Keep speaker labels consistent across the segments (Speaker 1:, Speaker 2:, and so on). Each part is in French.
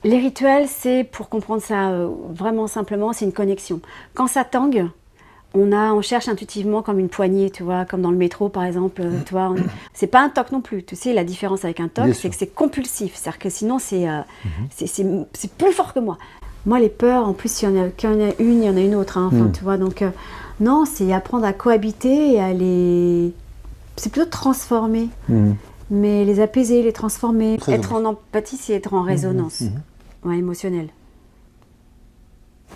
Speaker 1: Les rituels, c'est, pour comprendre ça vraiment simplement, c'est une connexion. Quand ça tangue, on cherche intuitivement comme une poignée, tu vois, comme dans le métro par exemple, tu vois. C'est pas un toc non plus, tu sais, la différence avec un toc,
Speaker 2: Bien
Speaker 1: c'est
Speaker 2: sûr.
Speaker 1: que c'est compulsif, c'est-à-dire que sinon c'est plus fort que moi. Moi, les peurs, en plus, il y en a il y en a une autre, hein, enfin, tu vois, donc non, c'est apprendre à cohabiter et à les... C'est plutôt transformer, mais les apaiser, les transformer.
Speaker 2: Très
Speaker 1: Être en empathie, c'est être en résonance émotionnelle.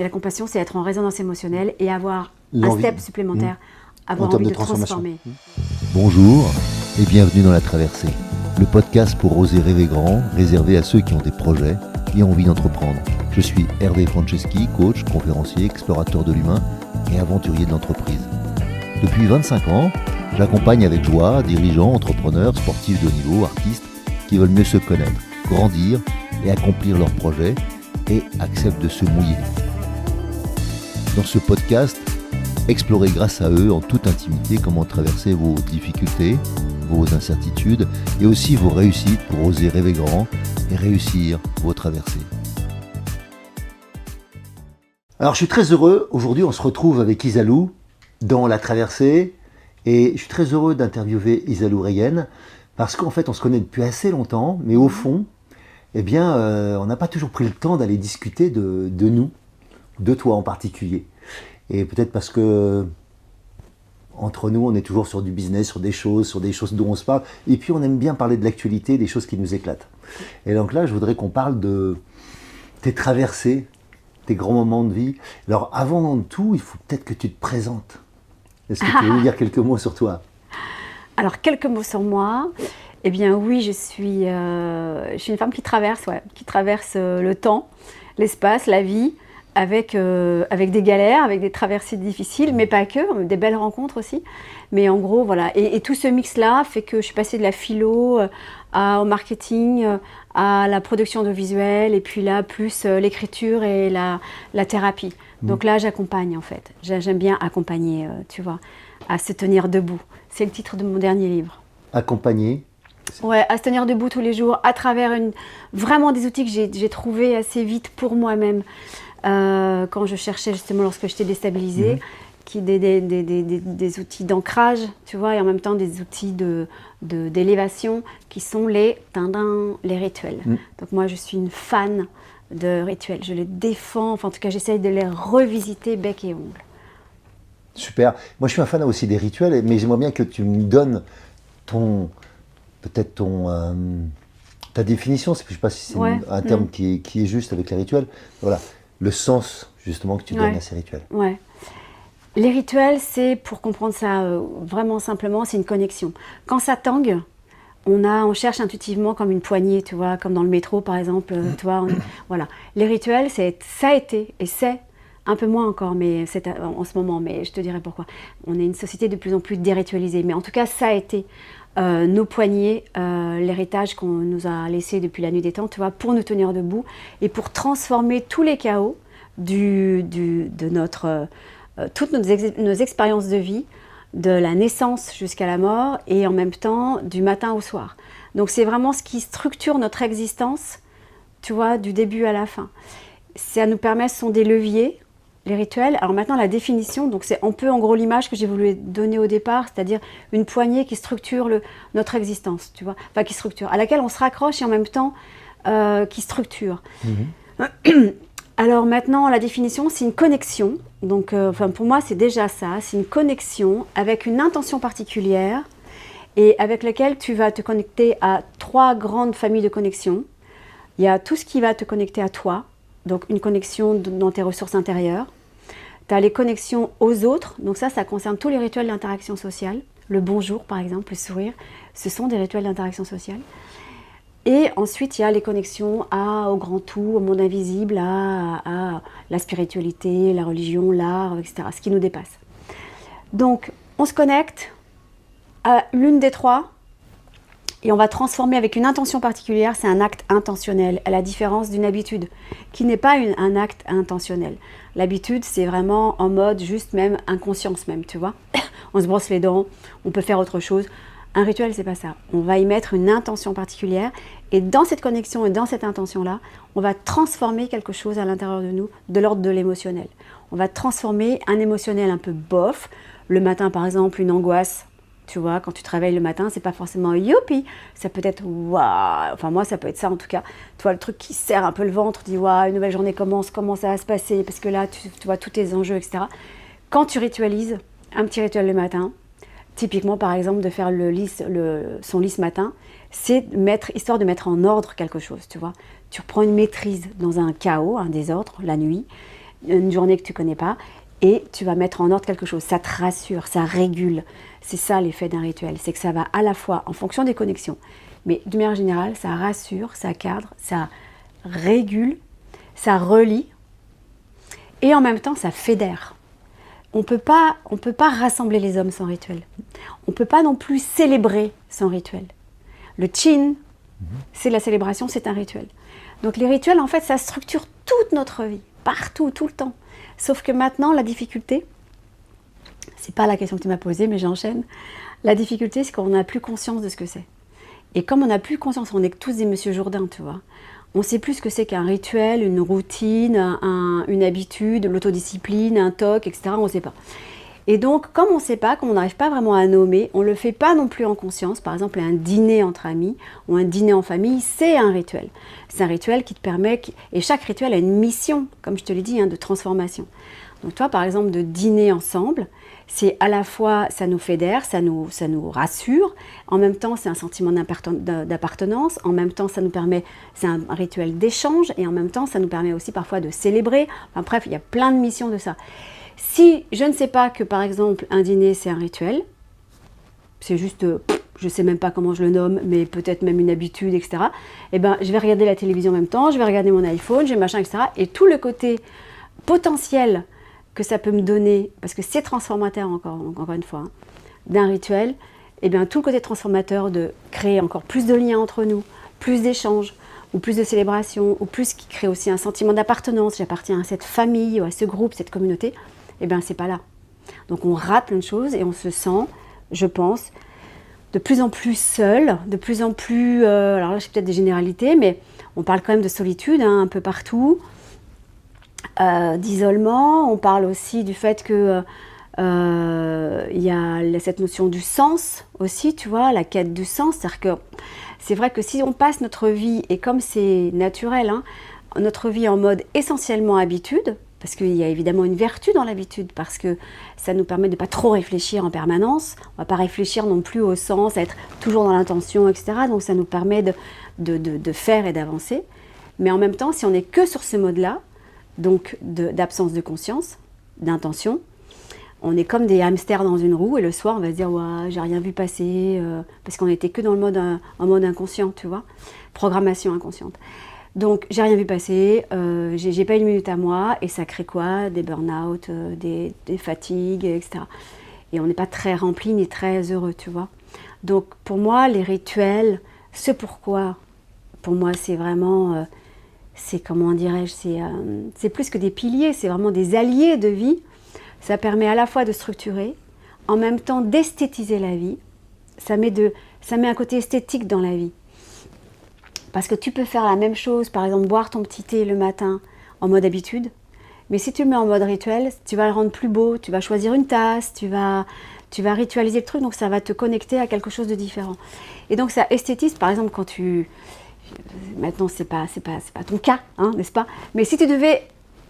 Speaker 1: Et la compassion, c'est être en résonance émotionnelle et avoir un
Speaker 2: L'envie.
Speaker 1: step supplémentaire, avoir
Speaker 2: En termes
Speaker 1: envie
Speaker 2: de
Speaker 1: de
Speaker 2: transformation.
Speaker 1: transformer.
Speaker 3: Bonjour et bienvenue dans La Traversée, le podcast pour oser rêver grand, réservé à ceux qui ont des projets et envie d'entreprendre. Je suis Hervé Franceschi, coach, conférencier, explorateur de l'humain et aventurier de l'entreprise. Depuis 25 ans, j'accompagne avec joie dirigeants, entrepreneurs, sportifs de haut niveau, artistes qui veulent mieux se connaître, grandir et accomplir leurs projets et acceptent de se mouiller. Dans ce podcast, explorez grâce à eux en toute intimité comment traverser vos difficultés, vos incertitudes et aussi vos réussites pour oser rêver grand et réussir vos traversées.
Speaker 2: Alors je suis très heureux, aujourd'hui on se retrouve avec Isalou dans La Traversée et je suis très heureux d'interviewer Isalou Reyen parce qu'en fait on se connaît depuis assez longtemps, mais au fond, eh bien, on n'a pas toujours pris le temps d'aller discuter de nous, de toi en particulier. Et peut-être parce que entre nous, on est toujours sur du business, sur des choses dont on se parle. Et puis on aime bien parler de l'actualité, des choses qui nous éclatent. Et donc là, je voudrais qu'on parle de tes traversées, tes grands moments de vie. Alors avant tout, il faut peut-être que tu te présentes. Est-ce que tu veux nous dire quelques mots sur toi ?
Speaker 1: Alors, quelques mots sur moi. Eh bien oui, je suis une femme qui traverse le temps, l'espace, la vie, avec des galères, avec des traversées difficiles, mais pas que, des belles rencontres aussi. Mais en gros, voilà. Et tout ce mix-là fait que je suis passée de la philo au marketing, à la production de visuels, et puis là, plus l'écriture et la thérapie. Donc là, j'accompagne en fait. J'aime bien accompagner, tu vois, à se tenir debout. C'est le titre de mon dernier livre.
Speaker 2: Accompagner.
Speaker 1: Ouais, à se tenir debout tous les jours, à travers vraiment des outils que j'ai trouvés assez vite pour moi-même. Quand je cherchais justement, lorsque j'étais déstabilisée, des outils d'ancrage, tu vois, et en même temps des outils d'élévation qui sont les rituels. Donc moi, je suis une fan de rituels. Je les défends, enfin en tout cas, j'essaye de les revisiter bec et ongle.
Speaker 2: Super. Moi, je suis un fan aussi des rituels, mais j'aimerais bien que tu me donnes ta définition. Je ne sais pas si c'est un terme qui est juste avec les rituels. Voilà, le sens justement que tu donnes à ces rituels.
Speaker 1: Ouais. Les rituels, c'est, pour comprendre ça vraiment simplement, c'est une connexion. Quand ça tangue, on cherche intuitivement comme une poignée, tu vois, comme dans le métro par exemple, tu vois. Voilà. Les rituels, ça a été et c'est un peu moins encore, mais c'est en ce moment, mais je te dirai pourquoi. On est une société de plus en plus déritualisée, mais en tout cas, ça a été nos poignées, l'héritage qu'on nous a laissé depuis la nuit des temps, tu vois, pour nous tenir debout et pour transformer tous les chaos de notre toutes nos expériences de vie, de la naissance jusqu'à la mort et en même temps du matin au soir. Donc c'est vraiment ce qui structure notre existence, tu vois, du début à la fin. Ça nous permet, ce sont des leviers, les rituels. Alors maintenant la définition, donc c'est un peu en gros l'image que j'ai voulu donner au départ, c'est-à-dire une poignée qui structure notre existence, tu vois, enfin qui structure, à laquelle on se raccroche et en même temps qui structure. Alors maintenant, la définition, c'est une connexion. Donc, pour moi, c'est déjà ça. C'est une connexion avec une intention particulière et avec laquelle tu vas te connecter à 3 grandes familles de connexions. Il y a tout ce qui va te connecter à toi, donc une connexion dans tes ressources intérieures. Tu as les connexions aux autres, donc ça concerne tous les rituels d'interaction sociale. Le bonjour, par exemple, le sourire, ce sont des rituels d'interaction sociale. Et ensuite, il y a les connexions au grand tout, au monde invisible, à la spiritualité, la religion, l'art, etc., ce qui nous dépasse. Donc, on se connecte à l'une des 3 et on va transformer avec une intention particulière, c'est un acte intentionnel, à la différence d'une habitude, qui n'est pas un acte intentionnel. L'habitude, c'est vraiment en mode juste même inconscience même, tu vois. On se brosse les dents, on peut faire autre chose. Un rituel, c'est pas ça. On va y mettre une intention particulière et dans cette connexion et dans cette intention-là, on va transformer quelque chose à l'intérieur de nous, de l'ordre de l'émotionnel. On va transformer un émotionnel un peu bof. Le matin, par exemple, une angoisse. Tu vois, quand tu te réveilles le matin, c'est pas forcément youpi. Ça peut être waouh. Enfin, moi, ça peut être ça en tout cas. Tu vois, le truc qui serre un peu le ventre, tu dis waouh, une nouvelle journée commence, comment ça va se passer? Parce que là, tu vois tous tes enjeux, etc. Quand tu ritualises un petit rituel le matin, typiquement, par exemple, de faire son lit ce matin, c'est histoire de mettre en ordre quelque chose, tu vois. Tu reprends une maîtrise dans un chaos, un désordre, la nuit, une journée que tu connais pas, et tu vas mettre en ordre quelque chose. Ça te rassure, ça régule. C'est ça l'effet d'un rituel, c'est que ça va à la fois en fonction des connexions, mais de manière générale, ça rassure, ça cadre, ça régule, ça relie, et en même temps, ça fédère. On peut pas rassembler les hommes sans rituel. On peut pas non plus célébrer sans rituel. Le Chin, c'est la célébration, c'est un rituel. Donc les rituels, en fait, ça structure toute notre vie, partout, tout le temps. Sauf que maintenant, la difficulté, c'est pas la question que tu m'as posée, mais j'enchaîne. La difficulté, c'est qu'on n'a plus conscience de ce que c'est. Et comme on n'a plus conscience, on est tous des Monsieur Jourdain, tu vois. On ne sait plus ce que c'est qu'un rituel, une routine, une habitude, l'autodiscipline, un toc, etc. On ne sait pas. Et donc, comme on ne sait pas, comme on n'arrive pas vraiment à nommer, on ne le fait pas non plus en conscience. Par exemple, un dîner entre amis ou un dîner en famille, c'est un rituel. C'est un rituel qui te permet, et chaque rituel a une mission, comme je te l'ai dit, de transformation. Donc toi, par exemple, de dîner ensemble, c'est à la fois, ça nous fédère, ça nous rassure, en même temps, c'est un sentiment d'appartenance, en même temps, ça nous permet, c'est un rituel d'échange, et en même temps, ça nous permet aussi parfois de célébrer. Enfin bref, il y a plein de missions de ça. Si je ne sais pas que, par exemple, un dîner, c'est un rituel, c'est juste, je ne sais même pas comment je le nomme, mais peut-être même une habitude, etc., eh ben, je vais regarder la télévision en même temps, je vais regarder mon iPhone, j'ai machin, etc., et tout le côté potentiel que ça peut me donner, parce que c'est transformateur encore une fois, d'un rituel, et bien tout le côté transformateur de créer encore plus de liens entre nous, plus d'échanges, ou plus de célébrations, ou plus qui crée aussi un sentiment d'appartenance, j'appartiens à cette famille, ou à ce groupe, cette communauté, et bien c'est pas là. Donc on rate plein de choses et on se sent, je pense, de plus en plus seul, de plus en plus, alors là j'ai peut-être des généralités, mais on parle quand même de solitude un peu partout, d'isolement, on parle aussi du fait que il y a cette notion du sens aussi, tu vois, la quête du sens, c'est-à-dire que c'est vrai que si on passe notre vie, et comme c'est naturel, notre vie en mode essentiellement habitude, parce qu'il y a évidemment une vertu dans l'habitude, parce que ça nous permet de ne pas trop réfléchir en permanence, on ne va pas réfléchir non plus au sens, à être toujours dans l'intention, etc. Donc ça nous permet de faire et d'avancer. Mais en même temps, si on n'est que sur ce mode-là, donc d'absence de conscience, d'intention, on est comme des hamsters dans une roue et le soir on va se dire ouais, j'ai rien vu passer parce qu'on n'était que dans le mode en mode inconscient, tu vois, programmation inconsciente. Donc j'ai rien vu passer, j'ai pas une minute à moi et ça crée quoi? Des burn-out, des fatigues, etc. Et on n'est pas très rempli ni très heureux, tu vois. Donc pour moi les rituels, ce pourquoi, pour moi c'est vraiment, c'est comment dirais-je, c'est plus que des piliers, c'est vraiment des alliés de vie. Ça permet à la fois de structurer, en même temps d'esthétiser la vie. Ça met un côté esthétique dans la vie. Parce que tu peux faire la même chose, par exemple boire ton petit thé le matin en mode habitude, mais si tu le mets en mode rituel, tu vas le rendre plus beau, tu vas choisir une tasse, tu vas ritualiser le truc, donc ça va te connecter à quelque chose de différent. Et donc ça esthétise, par exemple, quand tu... Maintenant, c'est pas ton cas, hein, n'est-ce pas? Mais si tu devais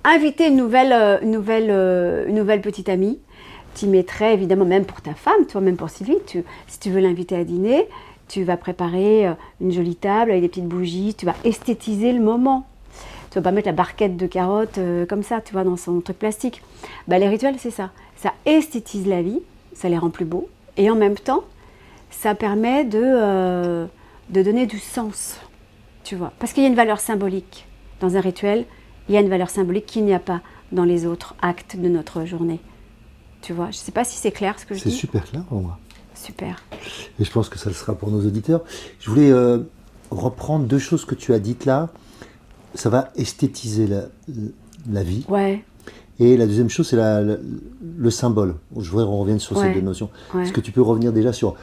Speaker 1: inviter une nouvelle petite amie, tu mettrais évidemment, même pour ta femme, toi, même pour Sylvie, si tu veux l'inviter à dîner, tu vas préparer une jolie table avec des petites bougies, tu vas esthétiser le moment. Tu vas pas mettre la barquette de carottes comme ça, tu vois, dans son truc plastique. Bah, les rituels, c'est ça. Ça esthétise la vie, ça les rend plus beaux, et en même temps, ça permet de donner du sens, tu vois. Parce qu'il y a une valeur symbolique dans un rituel, il y a une valeur symbolique qu'il n'y a pas dans les autres actes de notre journée. Tu vois, je ne sais pas si c'est clair ce que je dis.
Speaker 2: C'est super clair pour moi.
Speaker 1: Super.
Speaker 2: Et je pense que ça le sera pour nos auditeurs. Je voulais reprendre deux choses que tu as dites là. Ça va esthétiser la vie.
Speaker 1: Ouais.
Speaker 2: Et la deuxième chose, c'est le symbole. Je voudrais qu'on revienne sur ces deux notions.
Speaker 1: Ouais.
Speaker 2: Est-ce que tu peux revenir déjà sur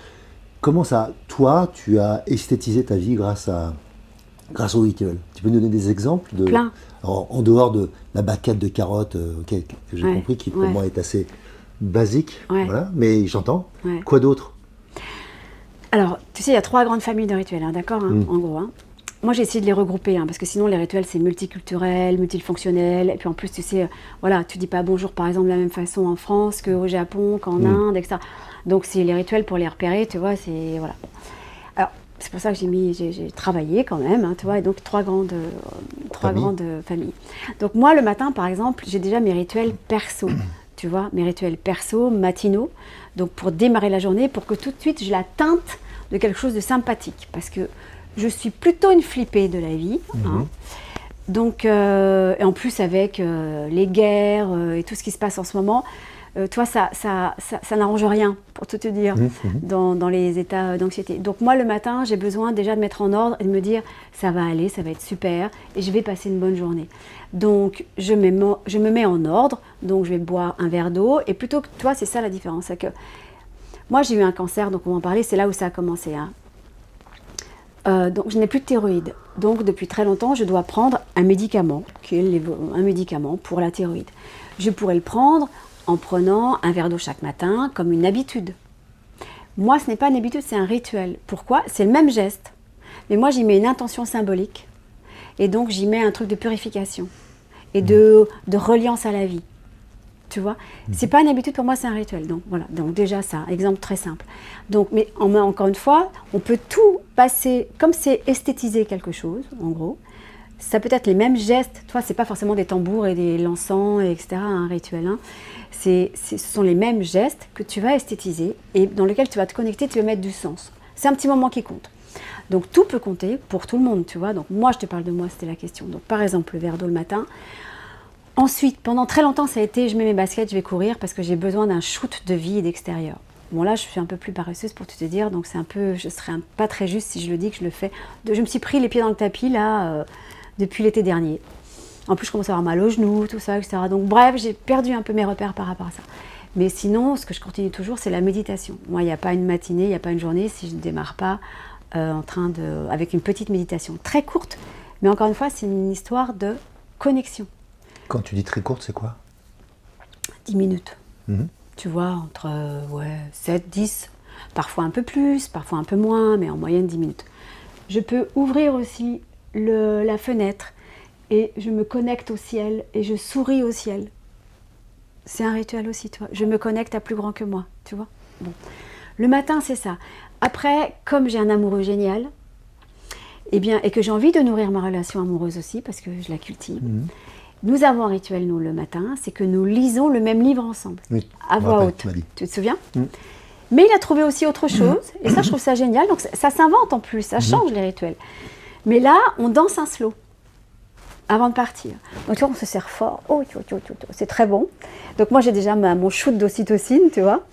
Speaker 2: comment ça, toi, tu as esthétisé ta vie grâce au rituel? Tu peux nous donner des exemples de,
Speaker 1: Plein.
Speaker 2: en dehors de la baquette de carottes que j'ai
Speaker 1: Ouais,
Speaker 2: compris, qui pour
Speaker 1: ouais.
Speaker 2: moi est assez basique,
Speaker 1: Ouais.
Speaker 2: voilà, mais j'entends.
Speaker 1: Ouais.
Speaker 2: Quoi d'autre?
Speaker 1: Alors, tu sais, il y a 3 grandes familles de rituels, hein, d'accord,
Speaker 2: Mm.
Speaker 1: en gros. Hein. Moi, j'ai essayé de les regrouper, hein, parce que sinon, les rituels, c'est multiculturel, multifonctionnel. Et puis, en plus, tu sais, voilà, tu dis pas bonjour, par exemple, de la même façon en France qu'au Japon, qu'en Inde, etc. Donc, c'est les rituels pour les repérer, tu vois, c'est... Voilà. Alors, c'est pour ça que j'ai travaillé quand même, hein, tu vois, et donc 3 grandes familles. Donc, moi, le matin, par exemple, j'ai déjà mes rituels perso, tu vois, mes rituels perso, matinaux, donc pour démarrer la journée, pour que tout de suite, je la teinte de quelque chose de sympathique, parce que je suis plutôt une flippée de la vie. Hein. Donc, et en plus avec les guerres et tout ce qui se passe en ce moment, toi, ça n'arrange rien, pour tout te dire, dans les états d'anxiété. Donc moi, le matin, j'ai besoin déjà de mettre en ordre et de me dire, ça va aller, ça va être super, et je vais passer une bonne journée. Donc, je me mets en ordre, donc je vais boire un verre d'eau, et plutôt que, toi, c'est ça la différence, c'est que moi, j'ai eu un cancer, donc on va en parler, c'est là où ça a commencé, hein. Donc je n'ai plus de thyroïde. Donc depuis très longtemps, je dois prendre un médicament, qui est un médicament pour la thyroïde. Je pourrais le prendre en prenant un verre d'eau chaque matin, comme une habitude. Moi, ce n'est pas une habitude, c'est un rituel. Pourquoi? C'est le même geste. Mais moi, j'y mets une intention symbolique. Et donc, j'y mets un truc de purification et de reliance à la vie. Tu vois, c'est pas une habitude pour moi, c'est un rituel. Donc voilà, donc déjà ça, exemple très simple. Donc, mais encore une fois, on peut tout passer, comme c'est esthétiser quelque chose, en gros, ça peut être les mêmes gestes. Toi, c'est pas forcément des tambours et des l'encens, etc. Un rituel. Hein. Ce sont les mêmes gestes que tu vas esthétiser et dans lesquels tu vas te connecter, tu vas mettre du sens. C'est un petit moment qui compte. Donc tout peut compter pour tout le monde, tu vois. Donc moi, je te parle de moi, c'était la question. Donc par exemple, le verre d'eau le matin. Ensuite, pendant très longtemps, ça a été, je mets mes baskets, je vais courir parce que j'ai besoin d'un shoot de vie et d'extérieur. Bon là, je suis un peu plus paresseuse pour tout te dire, donc c'est un peu, je serais pas très juste si je le dis que je le fais. Je me suis pris les pieds dans le tapis là depuis l'été dernier. En plus, je commence à avoir mal aux genoux, tout ça, etc. Donc bref, j'ai perdu un peu mes repères par rapport à ça. Mais sinon, ce que je continue toujours, c'est la méditation. Moi, il n'y a pas une matinée, il n'y a pas une journée si je ne démarre pas avec une petite méditation très courte. Mais encore une fois, c'est une histoire de connexion.
Speaker 2: Quand tu dis très courte, c'est quoi?
Speaker 1: 10 minutes. Tu vois, entre 7, 10, parfois un peu plus, parfois un peu moins, mais en moyenne 10 minutes. Je peux ouvrir aussi la fenêtre et je me connecte au ciel et je souris au ciel. C'est un rituel aussi, tu vois. Je me connecte à plus grand que moi, tu vois. Bon. Le matin, c'est ça. Après, comme j'ai un amoureux génial, et que j'ai envie de nourrir ma relation amoureuse aussi, parce que je la cultive, nous avons un rituel, nous, le matin, c'est que nous lisons le même livre ensemble,
Speaker 2: Oui,
Speaker 1: à voix
Speaker 2: rappelle,
Speaker 1: haute.
Speaker 2: tu m'as dit.
Speaker 1: Tu te souviens? Mais il a trouvé aussi autre chose, et ça, je trouve ça génial. Donc, ça s'invente en plus, ça change les rituels. Mais là, on danse un slow avant de partir. Donc, tu vois, on se serre fort. Oh, c'est très bon. Donc, moi, j'ai déjà mon shoot d'ocytocine, tu vois.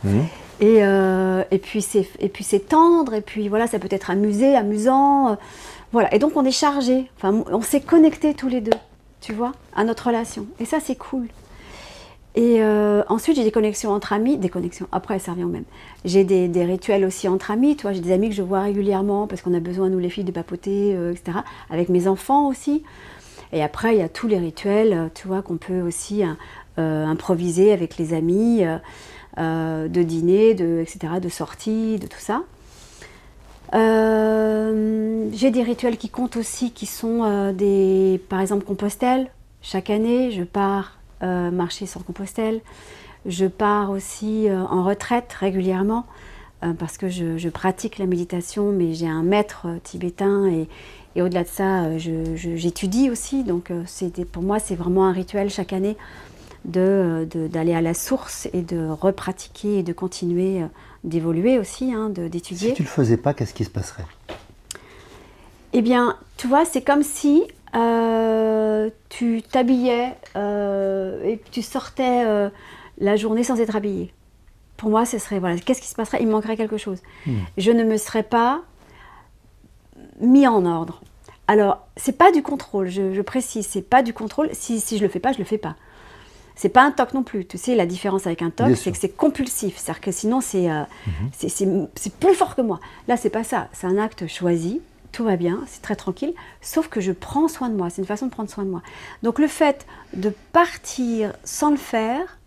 Speaker 1: Et puis, c'est tendre, et puis, voilà, ça peut être amusant. Voilà, et donc, on est chargés. Enfin, on s'est connectés tous les deux. Tu vois, à notre relation. Et ça, c'est cool. Et ensuite, j'ai des connexions entre amis, après, ça revient au même. J'ai des rituels aussi entre amis, tu vois, j'ai des amis que je vois régulièrement parce qu'on a besoin, nous les filles, de papoter, etc. Avec mes enfants aussi. Et après, il y a tous les rituels, tu vois, qu'on peut aussi improviser avec les amis, de dîner, etc., de sortie, de tout ça. J'ai des rituels qui comptent aussi, qui sont par exemple, Compostelle. Chaque année, je pars marcher sur Compostelle. Je pars aussi en retraite régulièrement parce que je pratique la méditation, mais j'ai un maître tibétain et au-delà de ça, j'étudie aussi. Donc pour moi, c'est vraiment un rituel chaque année d'aller à la source et de repratiquer et de continuer d'évoluer aussi, hein, d'étudier.
Speaker 2: Si tu le faisais pas, qu'est-ce qui se passerait?
Speaker 1: Eh bien, tu vois, c'est comme si tu t'habillais et que tu sortais la journée sans être habillée. Pour moi, ce serait, voilà, qu'est-ce qui se passerait? Il me manquerait quelque chose. Je ne me serais pas mis en ordre. Alors, c'est pas du contrôle, je précise, c'est pas du contrôle. Si je le fais pas, je le fais pas. C'est pas un TOC non plus. Tu sais, la différence avec un TOC,
Speaker 2: Bien
Speaker 1: c'est
Speaker 2: sûr.
Speaker 1: que c'est compulsif. C'est-à-dire que sinon, c'est plus fort que moi. Là, c'est pas ça. C'est un acte choisi. Tout va bien, c'est très tranquille. Sauf que je prends soin de moi. C'est une façon de prendre soin de moi. Donc, le fait de partir sans le faire,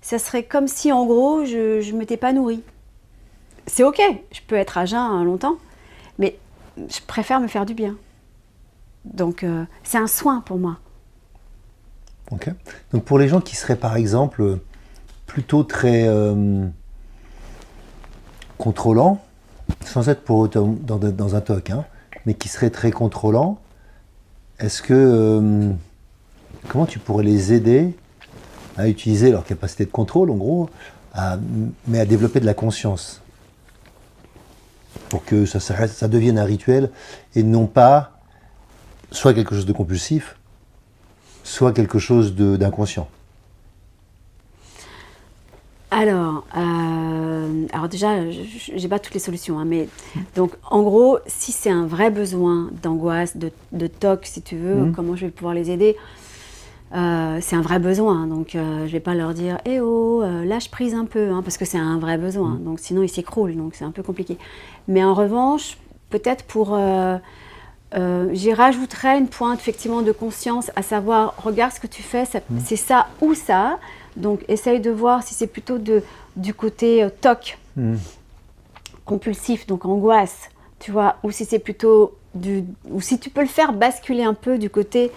Speaker 1: ça serait comme si, en gros, je ne m'étais pas nourrie. C'est OK. Je peux être à jeun longtemps. Mais je préfère me faire du bien. Donc, c'est un soin pour moi.
Speaker 2: Ok. Donc pour les gens qui seraient par exemple plutôt très contrôlants, sans être pour autant dans un TOC, hein, mais qui seraient très contrôlants, est-ce que comment tu pourrais les aider à utiliser leur capacité de contrôle en gros, mais à développer de la conscience pour que ça devienne un rituel et non pas soit quelque chose de compulsif, soit quelque chose d'inconscient.
Speaker 1: Alors déjà, j'ai pas toutes les solutions, hein, mais donc en gros, si c'est un vrai besoin d'angoisse, de TOC, si tu veux, comment je vais pouvoir les aider? C'est un vrai besoin, donc je vais pas leur dire eh oh, lâche prise un peu, hein, parce que c'est un vrai besoin, donc sinon ils s'écroulent, donc c'est un peu compliqué. Mais en revanche, peut-être pour j'y rajouterais une pointe effectivement de conscience, à savoir, regarde ce que tu fais, c'est ça ou ça. Donc essaye de voir si c'est plutôt du côté TOC, compulsif, donc angoisse, tu vois, ou si c'est plutôt ou si tu peux le faire basculer un peu du côté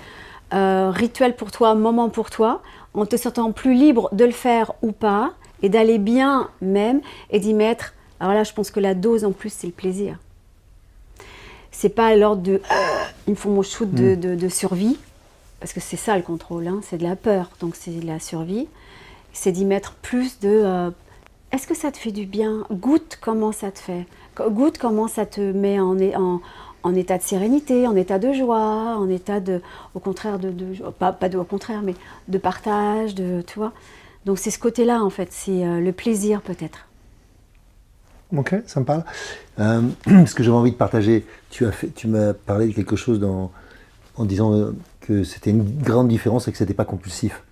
Speaker 1: rituel pour toi, moment pour toi, en te sentant plus libre de le faire ou pas, et d'aller bien même, et d'y mettre. Alors là, je pense que la dose en plus, c'est le plaisir. C'est pas l'ordre de il me faut mon shoot de survie, parce que c'est ça le contrôle, hein, c'est de la peur, donc c'est de la survie. C'est d'y mettre plus de est-ce que ça te fait du bien? Goûte comment ça te fait. Goûte comment ça te met en état de sérénité, en état de joie, en état au contraire au contraire, mais de partage, tu vois. Donc c'est ce côté-là en fait, c'est le plaisir peut-être.
Speaker 2: Ok, ça me parle. Ce que j'avais envie de partager, tu m'as parlé de quelque chose en disant que c'était une grande différence et que c'était pas compulsif.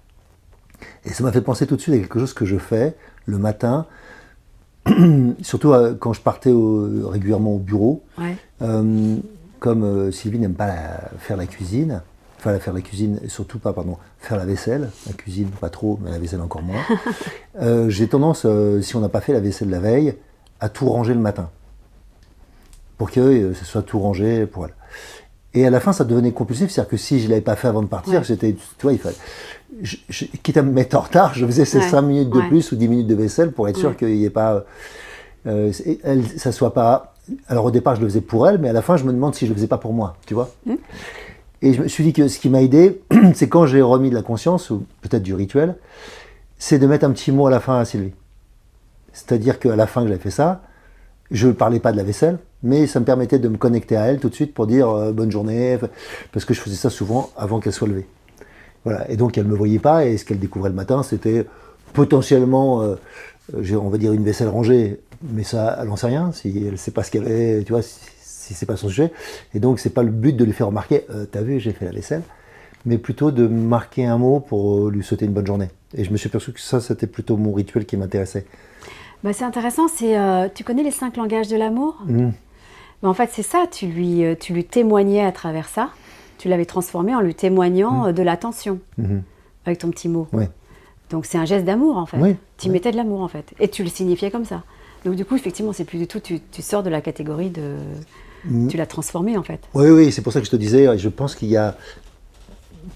Speaker 2: Et ça m'a fait penser tout de suite à quelque chose que je fais le matin, surtout quand je partais régulièrement au bureau.
Speaker 1: Ouais.
Speaker 2: Comme Sylvie n'aime pas faire la cuisine, et surtout pas, faire la vaisselle. La cuisine, pas trop, mais la vaisselle encore moins. J'ai tendance, si on n'a pas fait la vaisselle la veille, à tout ranger le matin. Pour que ce soit tout rangé pour elle. Et à la fin, ça devenait compulsif, c'est-à-dire que si je ne l'avais pas fait avant de partir, j'étais, tu vois, quitte à me mettre en retard, je faisais ces 5 minutes de plus ou 10 minutes de vaisselle pour être sûr qu'il n'y ait pas... ça soit pas... Alors au départ, je le faisais pour elle, mais à la fin, je me demande si je le faisais pas pour moi, tu vois. Et je me suis dit que ce qui m'a aidé, c'est quand j'ai remis de la conscience, ou peut-être du rituel, c'est de mettre un petit mot à la fin à Sylvie. C'est-à-dire qu'à la fin que j'avais fait ça, je ne parlais pas de la vaisselle, mais ça me permettait de me connecter à elle tout de suite pour dire bonne journée, parce que je faisais ça souvent avant qu'elle soit levée. Voilà. Et donc elle ne me voyait pas, et ce qu'elle découvrait le matin, c'était potentiellement, on va dire, une vaisselle rangée, mais ça, elle n'en sait rien, si elle ne sait pas ce qu'elle est, tu vois, si c'est pas son sujet. Et donc c'est pas le but de lui faire remarquer, t'as vu, j'ai fait la vaisselle, mais plutôt de marquer un mot pour lui souhaiter une bonne journée. Et je me suis aperçu que ça, c'était plutôt mon rituel qui m'intéressait.
Speaker 1: Bah, c'est intéressant, tu connais les 5 langages de l'amour? Bah, en fait, c'est ça, tu lui témoignais à travers ça, tu l'avais transformé en lui témoignant de l'attention, avec ton petit mot.
Speaker 2: Ouais.
Speaker 1: Donc c'est un geste d'amour en fait,
Speaker 2: Oui.
Speaker 1: tu mettais de l'amour en fait, et tu le signifiais comme ça. Donc du coup, effectivement, c'est plus du tout, tu sors de la catégorie de... Tu l'as transformé en fait.
Speaker 2: Oui, c'est pour ça que je te disais, je pense qu'il y a,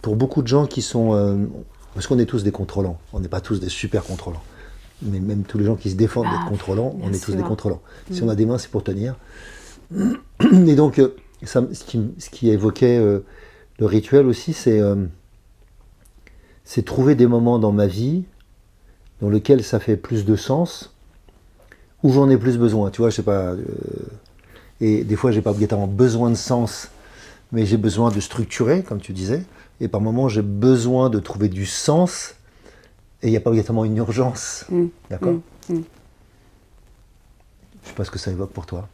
Speaker 2: pour beaucoup de gens qui sont... parce qu'on est tous des contrôlants, on n'est pas tous des super contrôlants. Mais même tous les gens qui se défendent d'être contrôlants, on est tous des contrôlants. Si on a des mains, c'est pour tenir. Et donc, ce qui évoquait le rituel aussi, c'est trouver des moments dans ma vie dans lesquels ça fait plus de sens, où j'en ai plus besoin. Tu vois, je sais pas. Et des fois, j'ai pas obligatoirement besoin de sens, mais j'ai besoin de structurer, comme tu disais. Et par moments, j'ai besoin de trouver du sens. Et il n'y a pas obligatoirement une urgence. D'accord. Je ne sais pas ce que ça évoque pour toi.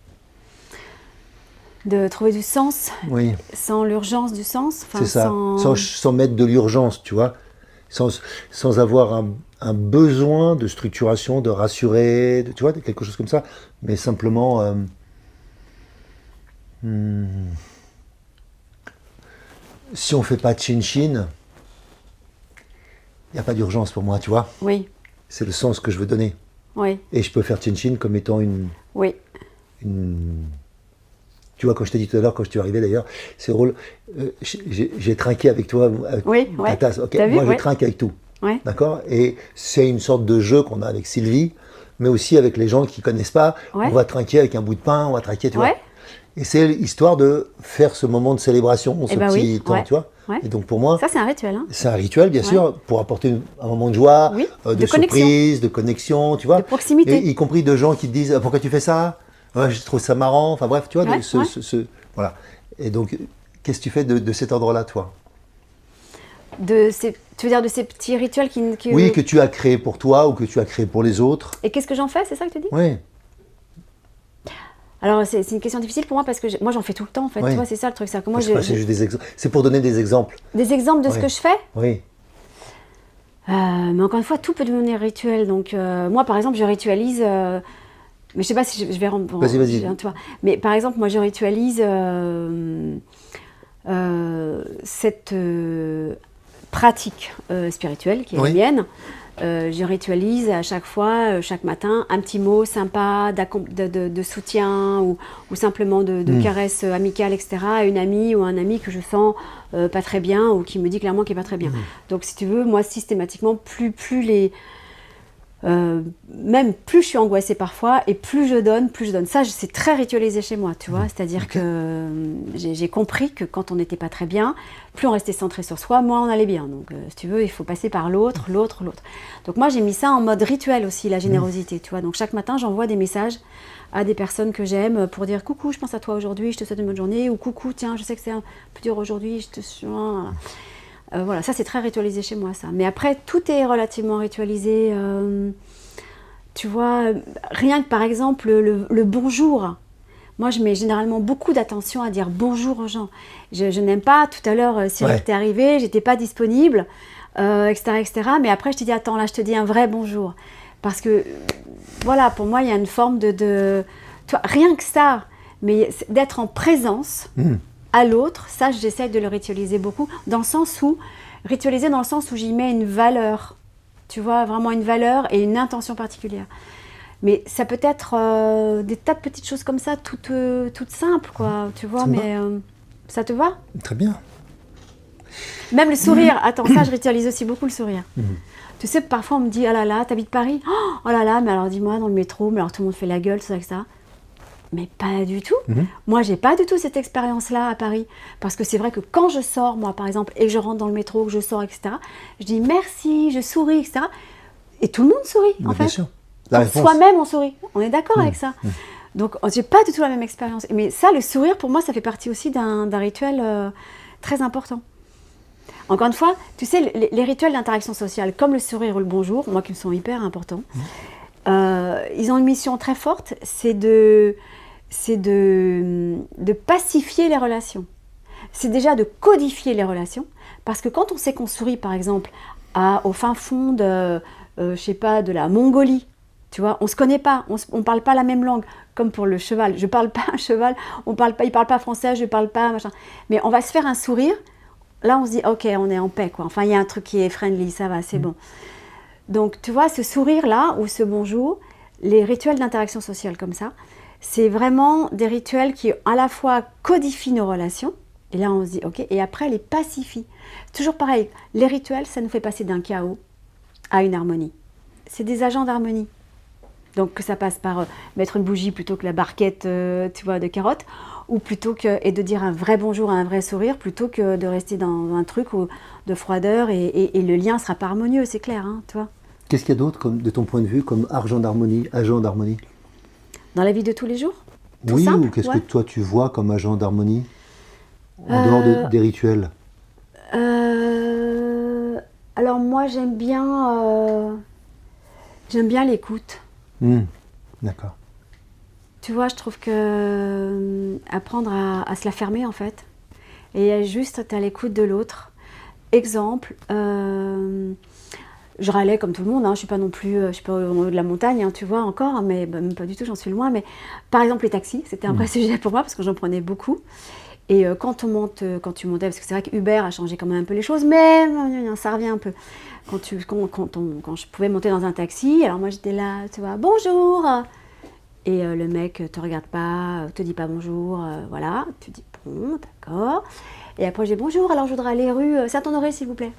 Speaker 1: De trouver du sens,
Speaker 2: oui.
Speaker 1: Sans l'urgence du sens.
Speaker 2: C'est ça, sans mettre de l'urgence, tu vois. sans avoir un besoin de structuration, de rassurer, tu vois, quelque chose comme ça, mais simplement... si on fait pas chin-chin, il n'y a pas d'urgence pour moi, tu vois.
Speaker 1: Oui,
Speaker 2: C'est le sens que je veux donner.
Speaker 1: oui,
Speaker 2: Et je peux faire chin-chin comme étant
Speaker 1: oui.
Speaker 2: Tu vois, quand je t'ai dit tout à l'heure, quand je suis arrivé d'ailleurs, c'est drôle, j'ai trinqué avec toi, avec
Speaker 1: Oui,
Speaker 2: ta
Speaker 1: ouais.
Speaker 2: tasse. Ok,
Speaker 1: T'as vu,
Speaker 2: moi, je
Speaker 1: ouais.
Speaker 2: trinque avec tout.
Speaker 1: Ouais.
Speaker 2: D'accord. Et c'est une sorte de jeu qu'on a avec Sylvie, mais aussi avec les gens qui ne connaissent pas.
Speaker 1: Ouais.
Speaker 2: On va trinquer avec un bout de pain, on va trinquer, tu
Speaker 1: Ouais.
Speaker 2: vois. Et c'est histoire de faire ce moment de célébration, ce
Speaker 1: bah
Speaker 2: petit
Speaker 1: oui,
Speaker 2: temps,
Speaker 1: ouais.
Speaker 2: tu vois.
Speaker 1: Ouais.
Speaker 2: Et donc pour moi,
Speaker 1: Ça, c'est un rituel. Hein.
Speaker 2: c'est un rituel, bien
Speaker 1: Ouais.
Speaker 2: sûr, pour apporter un moment de joie,
Speaker 1: Oui,
Speaker 2: de
Speaker 1: de connexion.
Speaker 2: surprise, de connexion, tu vois.
Speaker 1: De proximité.
Speaker 2: Et y compris de gens qui te disent pourquoi tu fais ça. Ouais, je trouve ça marrant. Enfin bref, tu vois,
Speaker 1: Ouais, ouais.
Speaker 2: voilà. Et donc, qu'est-ce que tu fais de cet ordre-là, toi?
Speaker 1: Tu veux dire de ces petits rituels qui...
Speaker 2: Oui, que tu as créé pour toi ou que tu as créé pour les autres.
Speaker 1: Et qu'est-ce que j'en fais, c'est ça que tu dis?
Speaker 2: Oui.
Speaker 1: Alors, c'est une question difficile pour moi parce que moi, j'en fais tout le temps, en fait.
Speaker 2: Ouais.
Speaker 1: Tu vois, c'est ça le truc. C'est que moi,
Speaker 2: Je sais pas, c'est juste des exemples. C'est pour donner des exemples.
Speaker 1: des exemples de ce
Speaker 2: Ouais.
Speaker 1: que je fais.
Speaker 2: Oui.
Speaker 1: Mais encore une fois, tout peut devenir rituel. Donc, moi, par exemple, je ritualise... mais je sais pas si je vais rendre...
Speaker 2: Vas-y.
Speaker 1: Tu vois. Mais par exemple, moi, je ritualise cette pratique spirituelle qui est
Speaker 2: Oui.
Speaker 1: la mienne. Je ritualise à chaque fois, chaque matin, un petit mot sympa de soutien ou simplement de caresse amicale, etc. à une amie ou un ami que je sens pas très bien ou qui me dit clairement qu'il n'est pas très bien. Donc, si tu veux, moi, systématiquement, plus même plus je suis angoissée parfois et plus je donne. Ça, c'est très ritualisé chez moi, tu vois. C'est-à-dire que j'ai compris que quand on n'était pas très bien, plus on restait centré sur soi, moins on allait bien. Donc, si tu veux, il faut passer par l'autre. Donc, moi, j'ai mis ça en mode rituel aussi, la générosité, tu vois. Donc, chaque matin, j'envoie des messages à des personnes que j'aime pour dire « Coucou, je pense à toi aujourd'hui, je te souhaite une bonne journée » ou « Coucou, tiens, je sais que c'est un peu dur aujourd'hui, je te suis... » Voilà, ça c'est très ritualisé chez moi, ça. Mais après, tout est relativement ritualisé. Tu vois, rien que par exemple le bonjour. Moi, je mets généralement beaucoup d'attention à dire bonjour aux gens. Je n'aime pas, tout à l'heure, Cyril, t'es arrivé, j'étais pas disponible, etc. Mais après, je te dis, attends, là, je te dis un vrai bonjour. Parce que, voilà, pour moi, il y a une forme de tu vois, rien que ça, mais d'être en présence à l'autre, ça, j'essaie de le ritualiser beaucoup, dans le sens où j'y mets une valeur, tu vois, vraiment une valeur et une intention particulière. Mais ça peut être des tas de petites choses comme ça, toutes simples, quoi, tu vois, mais ça te va?
Speaker 2: Très bien.
Speaker 1: Même le sourire, attends, ça, je ritualise aussi beaucoup le sourire. Tu sais, parfois, on me dit, oh là là, t'habites Paris? Oh là là, mais alors dis-moi, dans le métro, mais alors tout le monde fait la gueule, tout ça, etc. Mais pas du tout. Moi, j'ai pas du tout cette expérience-là à Paris. Parce que c'est vrai que quand je sors, moi, par exemple, et que je rentre dans le métro, que je sors, etc., je dis merci, je souris, etc. Et tout le monde sourit, en fait.
Speaker 2: Bien sûr. La réponse.
Speaker 1: Soi-même, on sourit. On est d'accord avec ça. Donc, j'ai pas du tout la même expérience. Mais ça, le sourire, pour moi, ça fait partie aussi d'un rituel très important. Encore une fois, tu sais, les rituels d'interaction sociale, comme le sourire ou le bonjour, moi, qui me sont hyper importants, ils ont une mission très forte, c'est de pacifier les relations. C'est déjà de codifier les relations, parce que quand on sait qu'on sourit, par exemple, au fin fond de, je sais pas, de la Mongolie, tu vois, on se connaît pas, on parle pas la même langue, comme pour le cheval. Je parle pas un cheval, il parle pas français, je parle pas machin. Mais on va se faire un sourire, là on se dit, ok, on est en paix, quoi. Enfin, il y a un truc qui est friendly, ça va, c'est bon. Donc, tu vois, ce sourire-là, ou ce bonjour, les rituels d'interaction sociale comme ça, c'est vraiment des rituels qui à la fois codifient nos relations, et là on se dit ok, et après les pacifient. Toujours pareil, les rituels, ça nous fait passer d'un chaos à une harmonie. C'est des agents d'harmonie. Donc que ça passe par mettre une bougie plutôt que la barquette tu vois, de carottes, ou plutôt que, et de dire un vrai bonjour, un vrai sourire, plutôt que de rester dans un truc de froideur, et le lien ne sera pas harmonieux, c'est clair, hein, tu vois.
Speaker 2: Qu'est-ce qu'il y a d'autre, de ton point de vue, comme agent d'harmonie?
Speaker 1: Dans la vie de tous les jours? Tout
Speaker 2: Oui,
Speaker 1: simple,
Speaker 2: ou qu'est-ce
Speaker 1: ouais.
Speaker 2: que toi tu vois comme agent d'harmonie en dehors des rituels?
Speaker 1: Alors moi j'aime bien l'écoute.
Speaker 2: D'accord.
Speaker 1: Tu vois, je trouve que apprendre à se la fermer en fait, et juste être à l'écoute de l'autre, exemple, je râlais comme tout le monde, hein, je suis pas non plus, je suis pas au haut de la montagne, hein, tu vois, encore, mais même pas du tout, j'en suis loin. Mais par exemple, les taxis, c'était un vrai sujet pour moi parce que j'en prenais beaucoup. Et quand tu montais, parce que c'est vrai que Uber a changé quand même un peu les choses, mais ça revient un peu. Quand je pouvais monter dans un taxi, alors moi j'étais là, tu vois, bonjour. Et le mec te regarde pas, te dit pas bonjour, voilà. Tu dis bon, d'accord. Et après j'ai bonjour, alors je voudrais aller rue Saint-Honoré s'il vous plaît.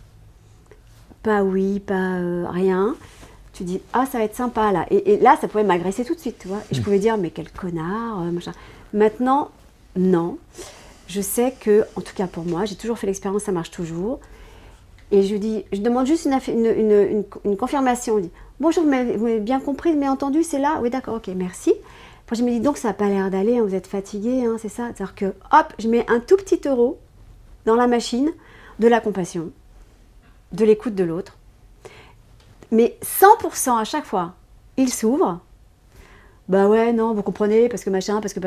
Speaker 1: Pas oui, pas rien. Tu dis ah ça va être sympa là. Et là ça pouvait m'agresser tout de suite, tu vois. Et je pouvais dire mais quel connard, machin. Maintenant, non. Je sais que, en tout cas pour moi, j'ai toujours fait l'expérience, ça marche toujours. Et je demande juste une confirmation. Je dis, bonjour, vous m'avez bien compris, vous m'avez entendu, c'est là? Oui, d'accord, ok, merci. Après, je me dis, donc ça n'a pas l'air d'aller, hein, vous êtes fatigué, hein, c'est ça? C'est-à-dire que, hop, je mets un tout petit euro dans la machine de la compassion, de l'écoute de l'autre. Mais 100% à chaque fois, il s'ouvre. Bah ouais, non, vous comprenez, parce que machin, parce que...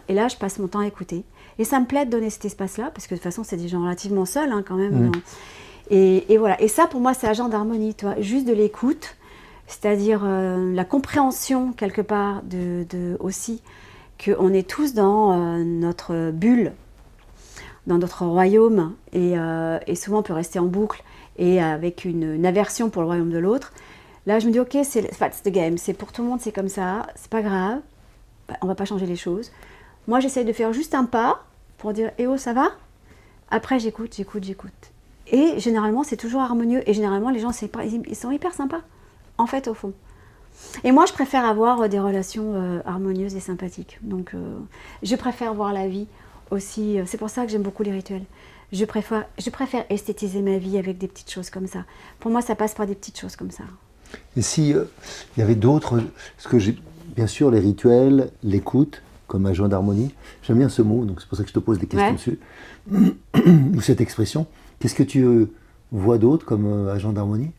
Speaker 1: Et là, je passe mon temps à écouter. Et ça me plaît de donner cet espace-là, parce que de toute façon, c'est des gens relativement seuls, hein, quand même. Et voilà. Et ça, pour moi, c'est agent d'harmonie, tu vois. Juste de l'écoute, c'est-à-dire la compréhension, quelque part, aussi, qu'on est tous dans notre bulle, dans notre royaume, et souvent, on peut rester en boucle, et avec une aversion pour le royaume de l'autre. Là, je me dis, ok, that's the game, c'est pour tout le monde, c'est comme ça, c'est pas grave, on va pas changer les choses. Moi, j'essaye de faire juste un pas pour dire, eh oh, ça va? Après, j'écoute. Et généralement, c'est toujours harmonieux, et généralement, les gens, ils sont hyper sympas, en fait, au fond. Et moi, je préfère avoir des relations harmonieuses et sympathiques. Donc, je préfère voir la vie aussi, c'est pour ça que j'aime beaucoup les rituels. Je préfère esthétiser ma vie avec des petites choses comme ça. Pour moi, ça passe par des petites choses comme ça.
Speaker 2: Et si il y avait d'autres, parce que j'ai bien sûr les rituels, l'écoute, comme agent d'harmonie, j'aime bien ce mot, donc c'est pour ça que je te pose des questions dessus, ou cette expression. Qu'est-ce que tu vois d'autre comme agent d'harmonie?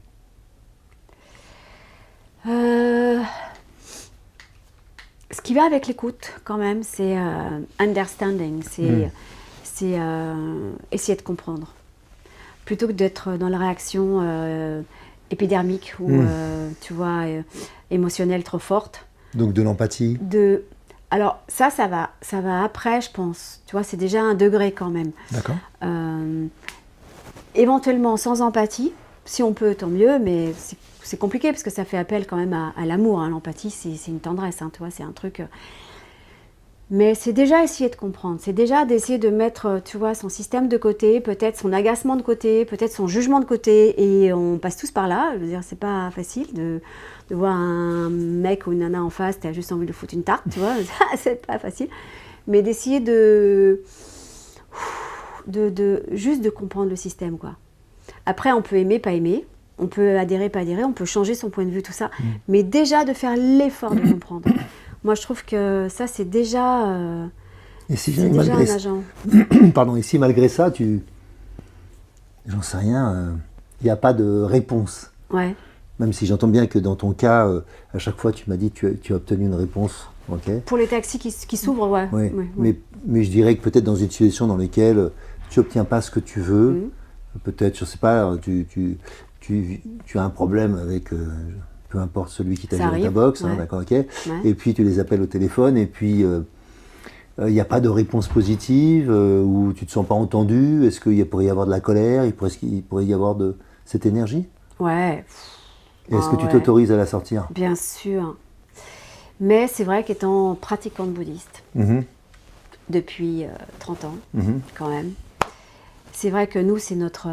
Speaker 1: Ce qui va avec l'écoute, quand même, c'est understanding, c'est essayer de comprendre. Plutôt que d'être dans la réaction épidermique ou, tu vois, émotionnelle trop forte.
Speaker 2: Donc de l'empathie.
Speaker 1: Alors ça va après, je pense. Tu vois, c'est déjà un degré quand même.
Speaker 2: D'accord.
Speaker 1: Éventuellement sans empathie, si on peut, tant mieux, mais c'est compliqué parce que ça fait appel quand même à l'amour. Hein. L'empathie, c'est une tendresse, hein, tu vois, c'est un truc... Mais c'est déjà essayer de comprendre, c'est déjà d'essayer de mettre, tu vois, son système de côté, peut-être son agacement de côté, peut-être son jugement de côté, et on passe tous par là. Je veux dire, c'est pas facile de voir un mec ou une nana en face, t'as juste envie de foutre une tarte, tu vois, c'est pas facile. Mais d'essayer juste de comprendre le système, quoi. Après, on peut aimer, pas aimer, on peut adhérer, pas adhérer, on peut changer son point de vue, tout ça, mais déjà de faire l'effort de comprendre. Moi, je trouve que ça, c'est déjà, un agent.
Speaker 2: Pardon, et si malgré ça, j'en sais rien, il n'y a pas de réponse.
Speaker 1: Ouais.
Speaker 2: Même si j'entends bien que dans ton cas, à chaque fois, tu m'as dit que tu as obtenu une réponse. Okay.
Speaker 1: Pour les taxis qui s'ouvrent, ouais.
Speaker 2: Oui.
Speaker 1: Ouais.
Speaker 2: Mais je dirais que peut-être dans une situation dans laquelle tu n'obtiens pas ce que tu veux, peut-être, je ne sais pas, tu as un problème avec... peu importe celui qui t'a mis dans ta box,
Speaker 1: ouais.
Speaker 2: Hein, d'accord, ok. Ouais. Et puis tu les appelles au téléphone, et puis il n'y a pas de réponse positive, ou tu ne te sens pas entendu. Est-ce qu'il pourrait y avoir de la colère, il pourrait y avoir de cette énergie?
Speaker 1: Ouais.
Speaker 2: Et est-ce que tu t'autorises à la sortir?
Speaker 1: Bien sûr. Mais c'est vrai qu'étant pratiquante bouddhiste, depuis 30 ans, quand même, c'est vrai que nous, c'est notre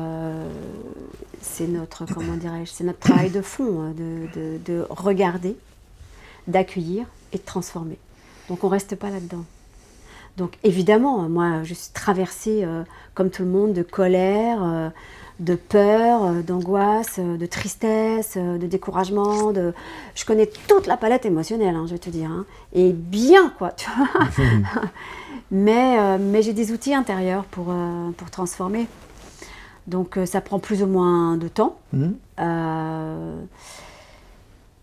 Speaker 1: comment dirais-je, c'est notre travail de fond, de regarder, d'accueillir et de transformer. Donc on ne reste pas là-dedans. Donc évidemment, moi, je suis traversée, comme tout le monde, de colère, de peur, d'angoisse, de tristesse, de découragement. Je connais toute la palette émotionnelle, hein, je vais te dire. Hein. Et bien, quoi, tu vois. Mais j'ai des outils intérieurs pour transformer. Donc ça prend plus ou moins de temps.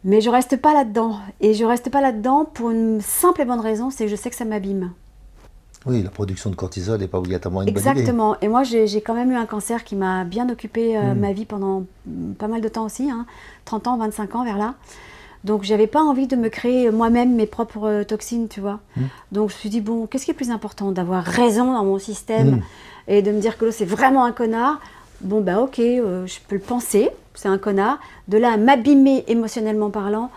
Speaker 1: Mais je reste pas là-dedans. Et je reste pas là-dedans pour une simple et bonne raison, c'est que je sais que ça m'abîme.
Speaker 2: Oui, la production de cortisol n'est pas obligatoirement une bonne idée.
Speaker 1: Exactement. Et moi, j'ai quand même eu un cancer qui m'a bien occupé ma vie pendant pas mal de temps aussi, 30 ans, 25 ans vers là. Donc, j'avais pas envie de me créer moi-même mes propres toxines, tu vois. Donc, je me suis dit, bon, qu'est-ce qui est plus important? D'avoir raison dans mon système et de me dire que l'autre, c'est vraiment un connard. Bon, bah ok, je peux le penser, c'est un connard. De là à m'abîmer émotionnellement parlant,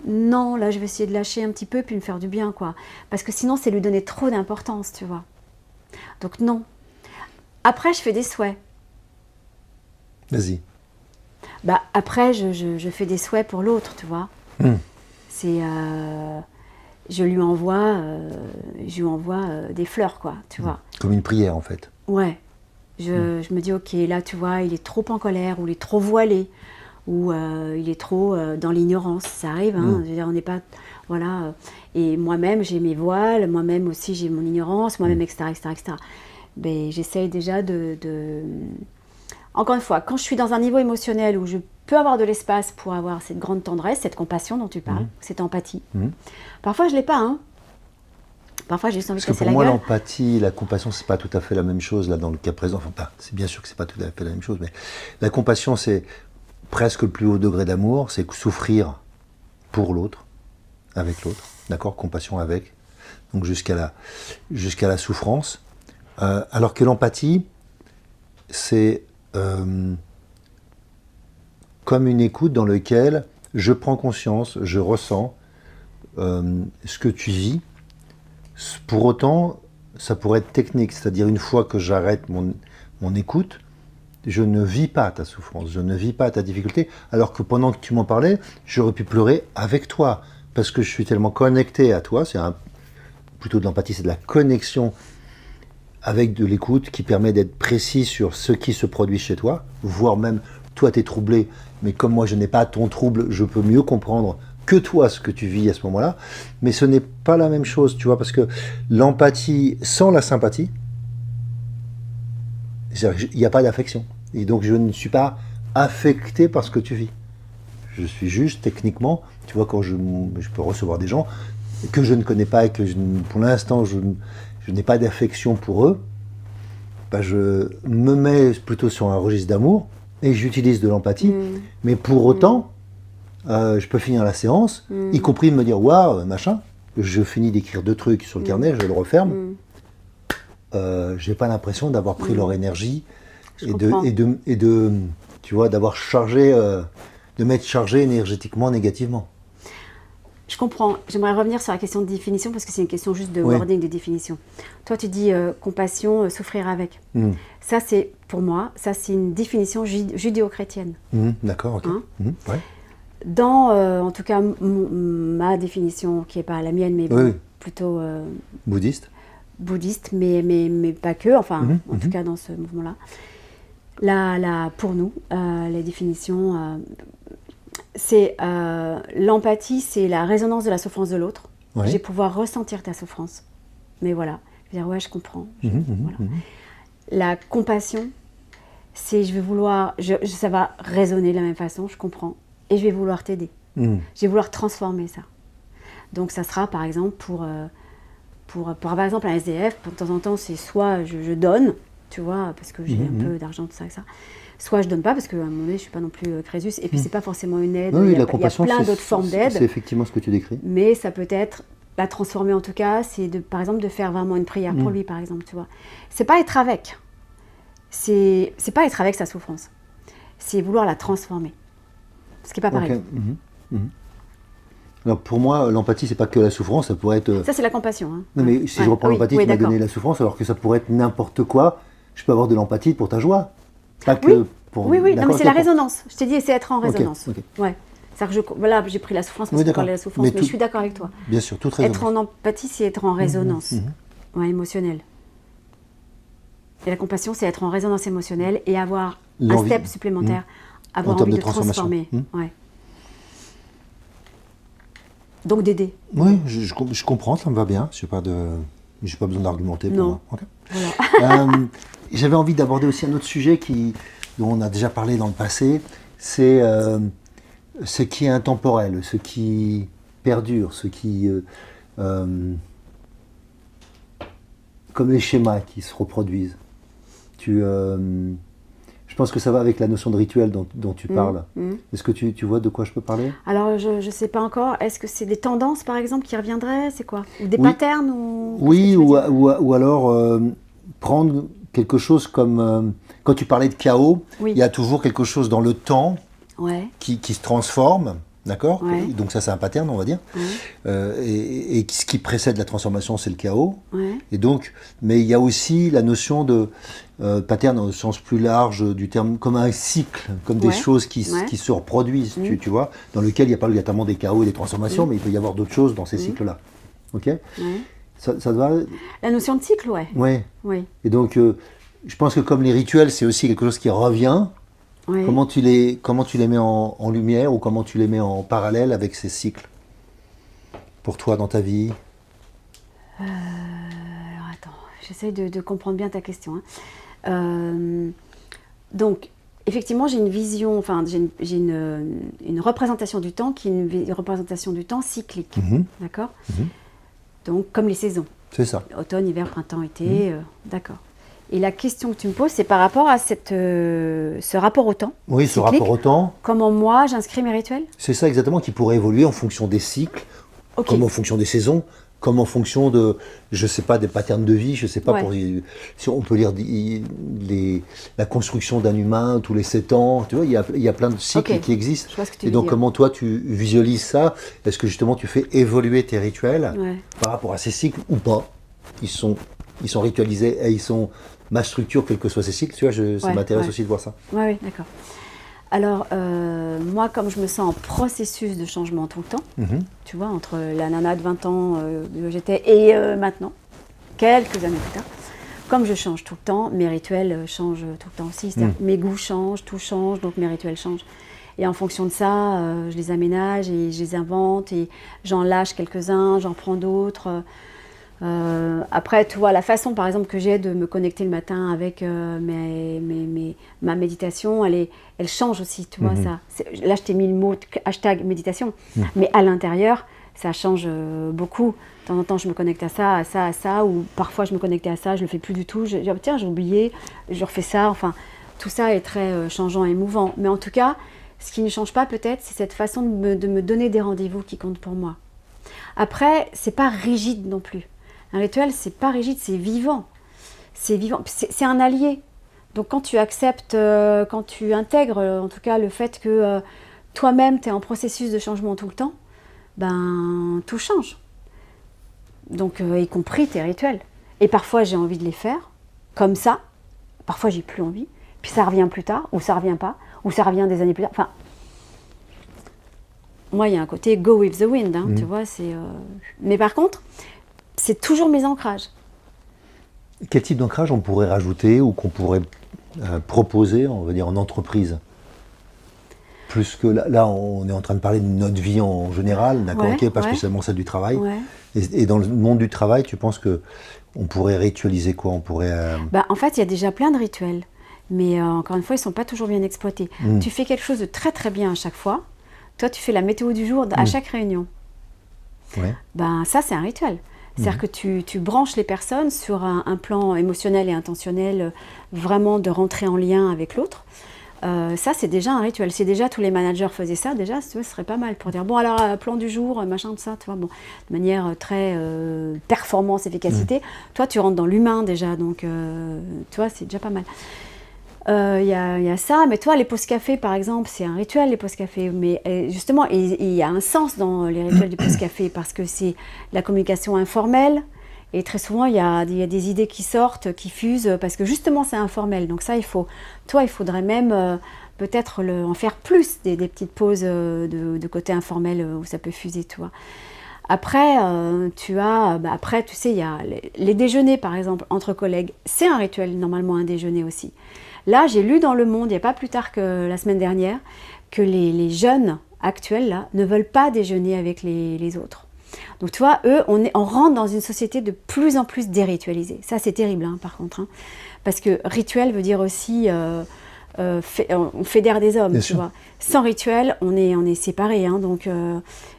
Speaker 1: non, là, je vais essayer de lâcher un petit peu puis me faire du bien, quoi. Parce que sinon, c'est lui donner trop d'importance, tu vois. Donc, non. Après, je fais des souhaits.
Speaker 2: Vas-y.
Speaker 1: Bah, après, je fais des souhaits pour l'autre, tu vois. C'est... je lui envoie des fleurs, quoi, tu vois.
Speaker 2: Comme une prière, en fait.
Speaker 1: Ouais. Je me dis, ok, là, tu vois, il est trop en colère, ou il est trop voilé, ou il est trop dans l'ignorance. Ça arrive, je veux dire, on n'est pas... Voilà. Et moi-même, j'ai mes voiles, moi-même aussi, j'ai mon ignorance, moi-même, etc., etc., etc. Mais j'essaye déjà de... Encore une fois, quand je suis dans un niveau émotionnel où je peux avoir de l'espace pour avoir cette grande tendresse, cette compassion dont tu parles, cette empathie. Parfois, je ne l'ai pas, Parfois, j'ai juste envie de casser la gueule.
Speaker 2: Parce que pour moi, l'empathie, la compassion, c'est pas tout à fait la même chose, là, dans le cas présent. Enfin, c'est bien sûr que c'est pas tout à fait la même chose, mais la compassion, c'est presque le plus haut degré d'amour, c'est souffrir pour l'autre, avec l'autre, d'accord? Compassion avec, donc jusqu'à la souffrance. Alors que l'empathie, c'est comme une écoute dans laquelle je prends conscience, je ressens ce que tu vis. Pour autant, ça pourrait être technique, c'est-à-dire une fois que j'arrête mon écoute, je ne vis pas ta souffrance, je ne vis pas ta difficulté, alors que pendant que tu m'en parlais, j'aurais pu pleurer avec toi, parce que je suis tellement connecté à toi, plutôt de l'empathie, c'est de la connexion avec de l'écoute qui permet d'être précis sur ce qui se produit chez toi, voire même, toi t'es troublé, mais comme moi je n'ai pas ton trouble, je peux mieux comprendre que toi ce que tu vis à ce moment-là, mais ce n'est pas la même chose, tu vois, parce que l'empathie sans la sympathie, il n'y a pas d'affection. Et donc je ne suis pas affecté par ce que tu vis. Je suis juste techniquement, tu vois, quand je peux recevoir des gens que je ne connais pas et que pour l'instant je n'ai pas d'affection pour eux, bah je me mets plutôt sur un registre d'amour et j'utilise de l'empathie, mais pour autant, je peux finir la séance, y compris me dire waouh, machin, je finis d'écrire 2 trucs sur le carnet, je le referme. J'ai pas l'impression d'avoir pris leur énergie et de tu vois, d'avoir chargé, de m'être chargé énergétiquement négativement.
Speaker 1: Je comprends. J'aimerais revenir sur la question de définition parce que c'est une question juste de wording, de définition. Toi, tu dis compassion, souffrir avec. Ça, c'est, pour moi, ça c'est une définition judéo-chrétienne.
Speaker 2: D'accord, ok.
Speaker 1: Hein
Speaker 2: Ouais.
Speaker 1: Dans, en tout cas, ma définition, qui n'est pas la mienne, mais plutôt
Speaker 2: Bouddhiste,
Speaker 1: mais pas que, enfin, en tout cas dans ce mouvement-là. Pour nous, les définitions, c'est l'empathie, c'est la résonance de la souffrance de l'autre.
Speaker 2: Ouais.
Speaker 1: Je vais pouvoir ressentir ta souffrance. Mais voilà, je vais dire, ouais, je comprends. Voilà. La compassion, c'est je vais vouloir, ça va résonner de la même façon, je comprends. Et je vais vouloir t'aider. Je vais vouloir transformer ça. Donc ça sera par exemple pour par exemple un SDF, de temps en temps c'est soit je donne, tu vois, parce que j'ai un peu d'argent, tout ça et ça. Soit je donne pas parce qu'à un moment donné je suis pas non plus Crésus. Et puis c'est pas forcément une aide.
Speaker 2: Oui,
Speaker 1: il y a
Speaker 2: compassion,
Speaker 1: plein d'autres formes d'aide.
Speaker 2: C'est effectivement ce que tu décris.
Speaker 1: Mais ça peut être la transformer en tout cas, c'est par exemple de faire vraiment une prière pour lui par exemple, tu vois. C'est pas être avec. C'est pas être avec sa souffrance. C'est vouloir la transformer. Ce qui n'est pas pareil.
Speaker 2: Okay. Alors pour moi, l'empathie, c'est pas que la souffrance, ça pourrait être...
Speaker 1: Ça, c'est la compassion. Hein.
Speaker 2: Non, mais si je reprends l'empathie, tu m'as donné la souffrance, alors que ça pourrait être n'importe quoi. Je peux avoir de l'empathie pour ta joie. Pas que pour...
Speaker 1: Oui, non, mais c'est la résonance. Je t'ai dit, c'est être en résonance.
Speaker 2: Okay.
Speaker 1: Ouais. C'est-à-dire que voilà, j'ai pris la souffrance parce qu'on parlait de la souffrance, mais je suis d'accord avec toi.
Speaker 2: Bien sûr, toute résonance.
Speaker 1: Être en empathie, c'est être en résonance émotionnelle. Et la compassion, c'est être en résonance émotionnelle et avoir un step supplémentaire, avoir envie de transformer. Ouais. Donc d'aider.
Speaker 2: Oui, je comprends, ça me va bien. Je n'ai pas besoin d'argumenter pour moi. Okay.
Speaker 1: Voilà.
Speaker 2: J'avais envie d'aborder aussi un autre sujet dont on a déjà parlé dans le passé, c'est ce qui est intemporel, ce qui perdure, ce qui comme les schémas qui se reproduisent. Je pense que ça va avec la notion de rituel dont tu parles. Est-ce que tu vois de quoi je peux parler?
Speaker 1: Alors, je ne sais pas encore. Est-ce que c'est des tendances, par exemple, qui reviendraient? C'est quoi? Ou des
Speaker 2: Oui.
Speaker 1: patterns ou...
Speaker 2: Oui,
Speaker 1: Qu'est-ce que tu veux dire?
Speaker 2: ou alors prendre quelque chose comme... quand tu parlais de chaos,
Speaker 1: Oui.
Speaker 2: il y a toujours quelque chose dans le temps
Speaker 1: Ouais.
Speaker 2: qui se transforme, d'accord?
Speaker 1: Ouais.
Speaker 2: Donc ça, c'est un pattern, on va dire.
Speaker 1: Ouais.
Speaker 2: Et ce qui précède la transformation, c'est le chaos.
Speaker 1: Ouais.
Speaker 2: Et donc, mais il y a aussi la notion de pattern au sens plus large du terme, comme un cycle, comme des
Speaker 1: Ouais.
Speaker 2: choses qui
Speaker 1: Ouais.
Speaker 2: se reproduisent, tu vois, dans lequel il n'y a pas obligatoirement des chaos et des transformations, mais il peut y avoir d'autres choses dans ces cycles-là. Ok?
Speaker 1: Ouais.
Speaker 2: Ça te va?
Speaker 1: La notion de cycle, ouais.
Speaker 2: Ouais.
Speaker 1: Oui.
Speaker 2: Et donc, je pense que comme les rituels, c'est aussi quelque chose qui revient.
Speaker 1: Ouais.
Speaker 2: Comment tu les mets en lumière ou comment tu les mets en parallèle avec ces cycles pour toi dans ta vie?
Speaker 1: Alors attends, j'essaye de comprendre bien ta question, hein. Donc, effectivement, j'ai une vision, enfin, j'ai une représentation du temps qui est une représentation du temps cyclique, d'accord? Donc, comme les saisons,
Speaker 2: C'est ça.
Speaker 1: automne, hiver, printemps, été, d'accord. Et la question que tu me poses, c'est par rapport à ce rapport au temps.
Speaker 2: Oui, ce
Speaker 1: cyclique.
Speaker 2: rapport au temps,
Speaker 1: Comment moi, j'inscris mes rituels?
Speaker 2: c'est ça exactement qui pourrait évoluer en fonction des cycles,
Speaker 1: Ok.
Speaker 2: comme en fonction des saisons, comme en fonction de, je sais pas, des patterns de vie, je sais pas,
Speaker 1: Ouais.
Speaker 2: si on peut lire la construction d'un humain tous les 7 ans, tu vois, il y a plein de cycles
Speaker 1: Ok.
Speaker 2: qui existent.
Speaker 1: Je vois ce que tu
Speaker 2: Et
Speaker 1: veux
Speaker 2: donc,
Speaker 1: dire.
Speaker 2: comment toi tu visualises ça? Est-ce que justement tu fais évoluer tes rituels
Speaker 1: Ouais.
Speaker 2: par rapport à ces cycles ou pas? Ils sont ritualisés et ils sont ma structure, quels que soient ces cycles, tu vois, ça
Speaker 1: Ouais,
Speaker 2: m'intéresse
Speaker 1: ouais.
Speaker 2: aussi de voir ça.
Speaker 1: Oui, d'accord. Alors, moi, comme je me sens en processus de changement tout le temps, tu vois, entre la nana de 20 ans où j'étais et maintenant, quelques années plus tard, comme je change tout le temps, mes rituels changent tout le temps aussi. C'est-à-dire que mes goûts changent, tout change, donc mes rituels changent. Et en fonction de ça, je les aménage et je les invente et j'en lâche quelques-uns, j'en prends d'autres. Après, tu vois, la façon, par exemple, que j'ai de me connecter le matin avec ma méditation, elle change aussi, tu vois, ça. Là, je t'ai mis le mot hashtag méditation, mais à l'intérieur, ça change beaucoup. De temps en temps, je me connecte à ça, à ça, à ça, ou parfois, je me connectais à ça, je le fais plus du tout. Je dis, tiens, j'ai oublié, je refais ça. Enfin, tout ça est très changeant et mouvant. Mais en tout cas, ce qui ne change pas, peut-être, c'est cette façon de me donner des rendez-vous qui comptent pour moi. Après, c'est pas rigide non plus. Un rituel, c'est pas rigide, c'est vivant. C'est vivant, c'est un allié. Donc quand tu acceptes, quand tu intègres en tout cas le fait que toi-même, tu es en processus de changement tout le temps, ben tout change. Donc y compris tes rituels. Et parfois j'ai envie de les faire comme ça, parfois j'ai plus envie, puis ça revient plus tard, ou ça revient pas, ou ça revient des années plus tard. Enfin, moi il y a un côté go with the wind, hein, tu vois, c'est... Mais par contre, c'est toujours mes ancrages.
Speaker 2: Quel type d'ancrage on pourrait rajouter ou qu'on pourrait proposer, on va dire, en entreprise? Plus que là, on est en train de parler de notre vie en général, d'accord,
Speaker 1: Ouais,
Speaker 2: ok, pas
Speaker 1: ouais.
Speaker 2: spécialement celle du travail.
Speaker 1: Ouais.
Speaker 2: Et dans le monde du travail, tu penses que on pourrait ritualiser quoi? On pourrait.
Speaker 1: Bah, en fait, il y a déjà plein de rituels, mais encore une fois, ils ne sont pas toujours bien exploités. Tu fais quelque chose de très très bien à chaque fois. Toi, tu fais la météo du jour à chaque réunion.
Speaker 2: Ouais.
Speaker 1: Ben, ça, c'est un rituel. C'est-à-dire que tu branches les personnes sur un plan émotionnel et intentionnel, vraiment de rentrer en lien avec l'autre. Ça, c'est déjà un rituel. Si déjà tous les managers faisaient ça, déjà, tu vois, ce serait pas mal pour dire, bon, alors, plan du jour, machin, tout ça, tu vois, bon, de manière très performance, efficacité. Toi, tu rentres dans l'humain déjà, donc, tu vois, c'est déjà pas mal. Il y a ça, mais toi, les pauses café, par exemple, c'est un rituel, les pauses café. Mais justement, il y a un sens dans les rituels du pause café parce que c'est la communication informelle. Et très souvent, il y a des idées qui sortent, qui fusent, parce que justement, c'est informel. Donc ça, il faudrait même peut-être en faire plus, des petites pauses de côté informel où ça peut fuser, tu vois. Après, tu sais, il y a les déjeuners, par exemple, entre collègues. C'est un rituel, normalement, un déjeuner aussi. Là, j'ai lu dans Le Monde, il n'y a pas plus tard que la semaine dernière, que les jeunes actuels, là, ne veulent pas déjeuner avec les autres. Donc, tu vois, eux, on rentre dans une société de plus en plus déritualisée. Ça, c'est terrible, hein, par contre. Hein, parce que rituel veut dire aussi... on fédère des hommes, tu vois. Sans rituel, on est séparés. Hein,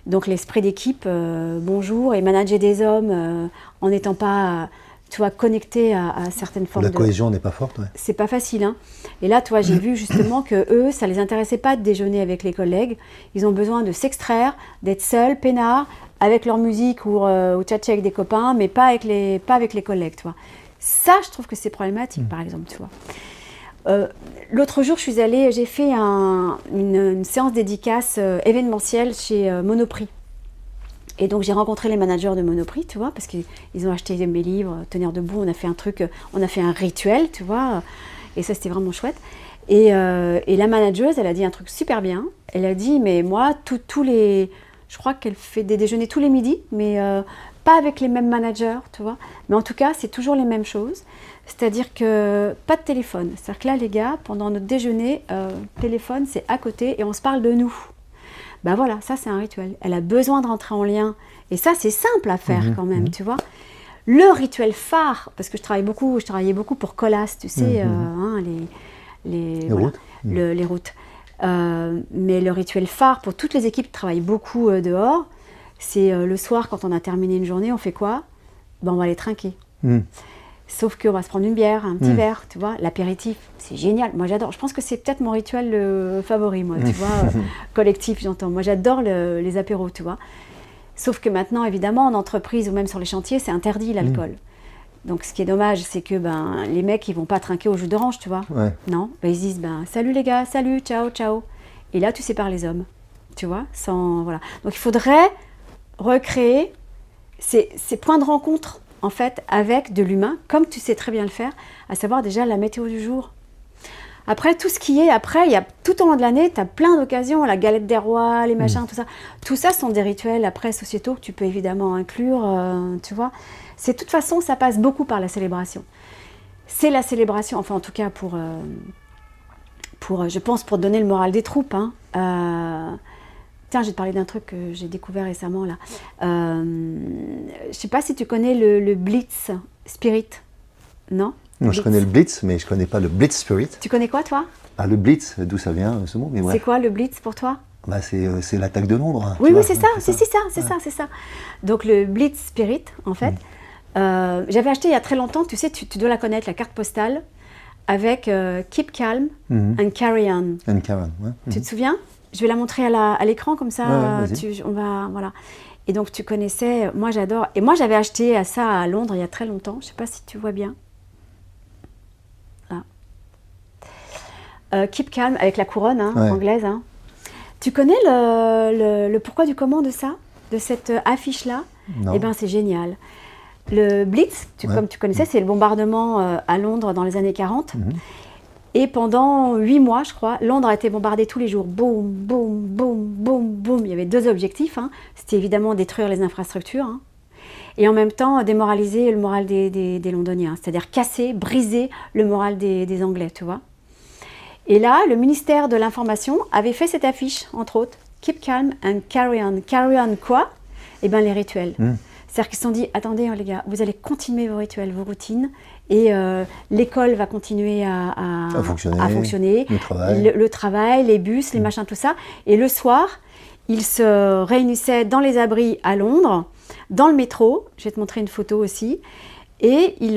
Speaker 1: donc l'esprit d'équipe, bonjour, et manager des hommes en n'étant pas, tu vois, connectés à certaines formes
Speaker 2: La cohésion n'est pas forte, ouais.
Speaker 1: C'est pas facile, hein. Et là, toi, j'ai vu justement que eux, ça les intéressait pas de déjeuner avec les collègues. Ils ont besoin de s'extraire, d'être seuls, peinards, avec leur musique ou tchatcher avec des copains, mais pas avec les collègues, tu vois. Ça, je trouve que c'est problématique, par exemple, tu vois. L'autre jour, j'ai fait une séance dédicace événementielle chez Monoprix. Et donc, j'ai rencontré les managers de Monoprix, tu vois, parce qu'ils ont acheté mes livres, Tenir debout, on a fait un rituel, tu vois, et ça, c'était vraiment chouette. Et la manageuse, elle a dit un truc super bien. Elle a dit, mais moi, je crois qu'elle fait des déjeuners tous les midis, mais pas avec les mêmes managers, tu vois. Mais en tout cas, c'est toujours les mêmes choses. C'est-à-dire que pas de téléphone. C'est-à-dire que là, les gars, pendant notre déjeuner, téléphone, c'est à côté et on se parle de nous. Ben voilà, ça, c'est un rituel. Elle a besoin de rentrer en lien. Et ça, c'est simple à faire quand même, tu vois. Le rituel phare, parce que je travaillais beaucoup pour Colas, tu sais, les
Speaker 2: routes.
Speaker 1: Les routes. Mais le rituel phare pour toutes les équipes qui travaillent beaucoup dehors, c'est le soir, quand on a terminé une journée, on fait quoi? Ben, on va aller trinquer. Sauf qu'on va se prendre une bière, un petit verre, tu vois. L'apéritif, c'est génial. Moi, j'adore. Je pense que c'est peut-être mon rituel favori, moi, tu vois. Collectif, j'entends. Moi, j'adore les apéros, tu vois. Sauf que maintenant, évidemment, en entreprise ou même sur les chantiers, c'est interdit l'alcool. Donc, ce qui est dommage, c'est que les mecs, ils vont pas trinquer au jus d'orange, tu vois. Ouais. Non, ils disent, salut les gars, salut, ciao, ciao. Et là, tu sépares les hommes, tu vois, voilà. Donc, il faudrait recréer ces points de rencontre, en fait, avec de l'humain, comme tu sais très bien le faire, à savoir déjà la météo du jour. Après, tout ce qui est, il y a tout au long de l'année, tu as plein d'occasions, la galette des rois, les machins, tout ça. Tout ça sont des rituels, après, sociétaux, que tu peux évidemment inclure, tu vois. De toute façon, ça passe beaucoup par la célébration. C'est la célébration, enfin, en tout cas, je pense, pour donner le moral des troupes, hein. Tiens, je vais te parler d'un truc que j'ai découvert récemment, là. Je ne sais pas si tu connais le Blitz Spirit, non?
Speaker 2: Non, je connais le Blitz, mais je ne connais pas le Blitz Spirit.
Speaker 1: Tu connais quoi, toi?
Speaker 2: Le Blitz, d'où ça vient, ce mot, mais ouais.
Speaker 1: C'est quoi le Blitz pour toi?
Speaker 2: C'est l'attaque de Londres. Hein,
Speaker 1: oui, c'est ça, c'est ça. Donc, le Blitz Spirit, en fait, j'avais acheté il y a très longtemps, tu sais, tu dois la connaître, la carte postale, avec Keep Calm and Carry On.
Speaker 2: And Carry On, ouais.
Speaker 1: Tu te souviens? Je vais la montrer à l'écran, comme ça, voilà. Et donc, tu connaissais, moi j'adore. Et moi, j'avais acheté ça à Londres il y a très longtemps. Je ne sais pas si tu vois bien. Là. Keep Calm, avec la couronne anglaise. Hein. Tu connais le pourquoi du comment de ça? De cette affiche-là?
Speaker 2: Non.
Speaker 1: Eh bien, c'est génial. Le Blitz, comme tu connaissais, c'est le bombardement à Londres dans les années 40. Et pendant 8 mois, je crois, Londres a été bombardée tous les jours. Boum, boum, boum, boum, boum. Il y avait 2 objectifs. Hein. C'était évidemment détruire les infrastructures. Hein. Et en même temps, démoraliser le moral des Londoniens. C'est-à-dire casser, briser le moral des Anglais, tu vois. Et là, le ministère de l'Information avait fait cette affiche, entre autres. Keep calm and carry on. Carry on quoi? Eh bien, les rituels. C'est-à-dire qu'ils se sont dit, attendez les gars, vous allez continuer vos rituels, vos routines, et l'école va continuer à fonctionner, le travail, les bus, les machins, tout ça. Et le soir, ils se réunissaient dans les abris à Londres, dans le métro, je vais te montrer une photo aussi, et ils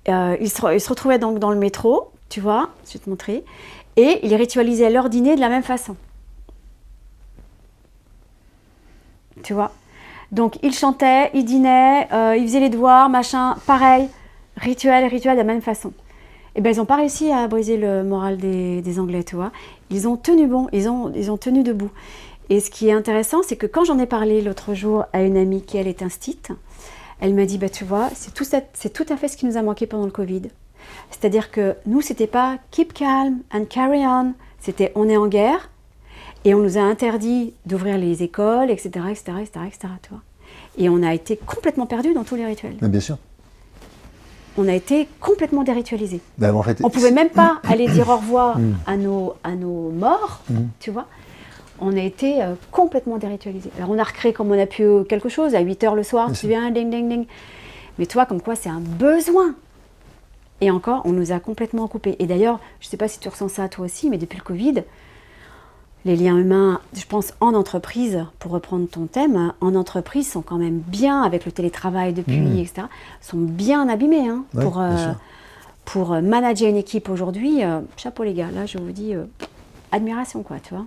Speaker 1: se retrouvaient donc dans le métro, tu vois, je vais te montrer, et ils ritualisaient leur dîner de la même façon. Tu vois, donc ils chantaient, ils dînaient, ils faisaient les devoirs, machin, pareil, rituel de la même façon. Et ben ils n'ont pas réussi à briser le moral des Anglais, tu vois. Ils ont tenu bon, ils ont tenu debout. Et ce qui est intéressant, c'est que quand j'en ai parlé l'autre jour à une amie qui elle est instite, elle m'a dit tu vois, c'est tout à fait ce qui nous a manqué pendant le Covid. C'est-à-dire que nous c'était pas keep calm and carry on, c'était on est en guerre. Et on nous a interdit d'ouvrir les écoles, etc., tu vois. Et on a été complètement perdus dans tous les rituels.
Speaker 2: Mais bien sûr.
Speaker 1: On a été complètement déritualisés.
Speaker 2: En fait,
Speaker 1: on ne pouvait même pas aller dire au revoir à nos morts, tu vois. On a été complètement déritualisés. Alors on a recréé comme on a pu quelque chose, à 8h le soir, tu viens, ding, ding, ding. Mais toi, comme quoi c'est un besoin. Et encore, on nous a complètement coupés. Et d'ailleurs, je ne sais pas si tu ressens ça toi aussi, mais depuis le Covid, Les liens humains, je pense en entreprise, pour reprendre ton thème, en entreprise sont quand même bien, avec le télétravail depuis, etc., sont bien abîmés hein,
Speaker 2: Ouais, bien sûr.
Speaker 1: pour manager une équipe aujourd'hui. Chapeau les gars, là je vous dis admiration quoi, tu vois.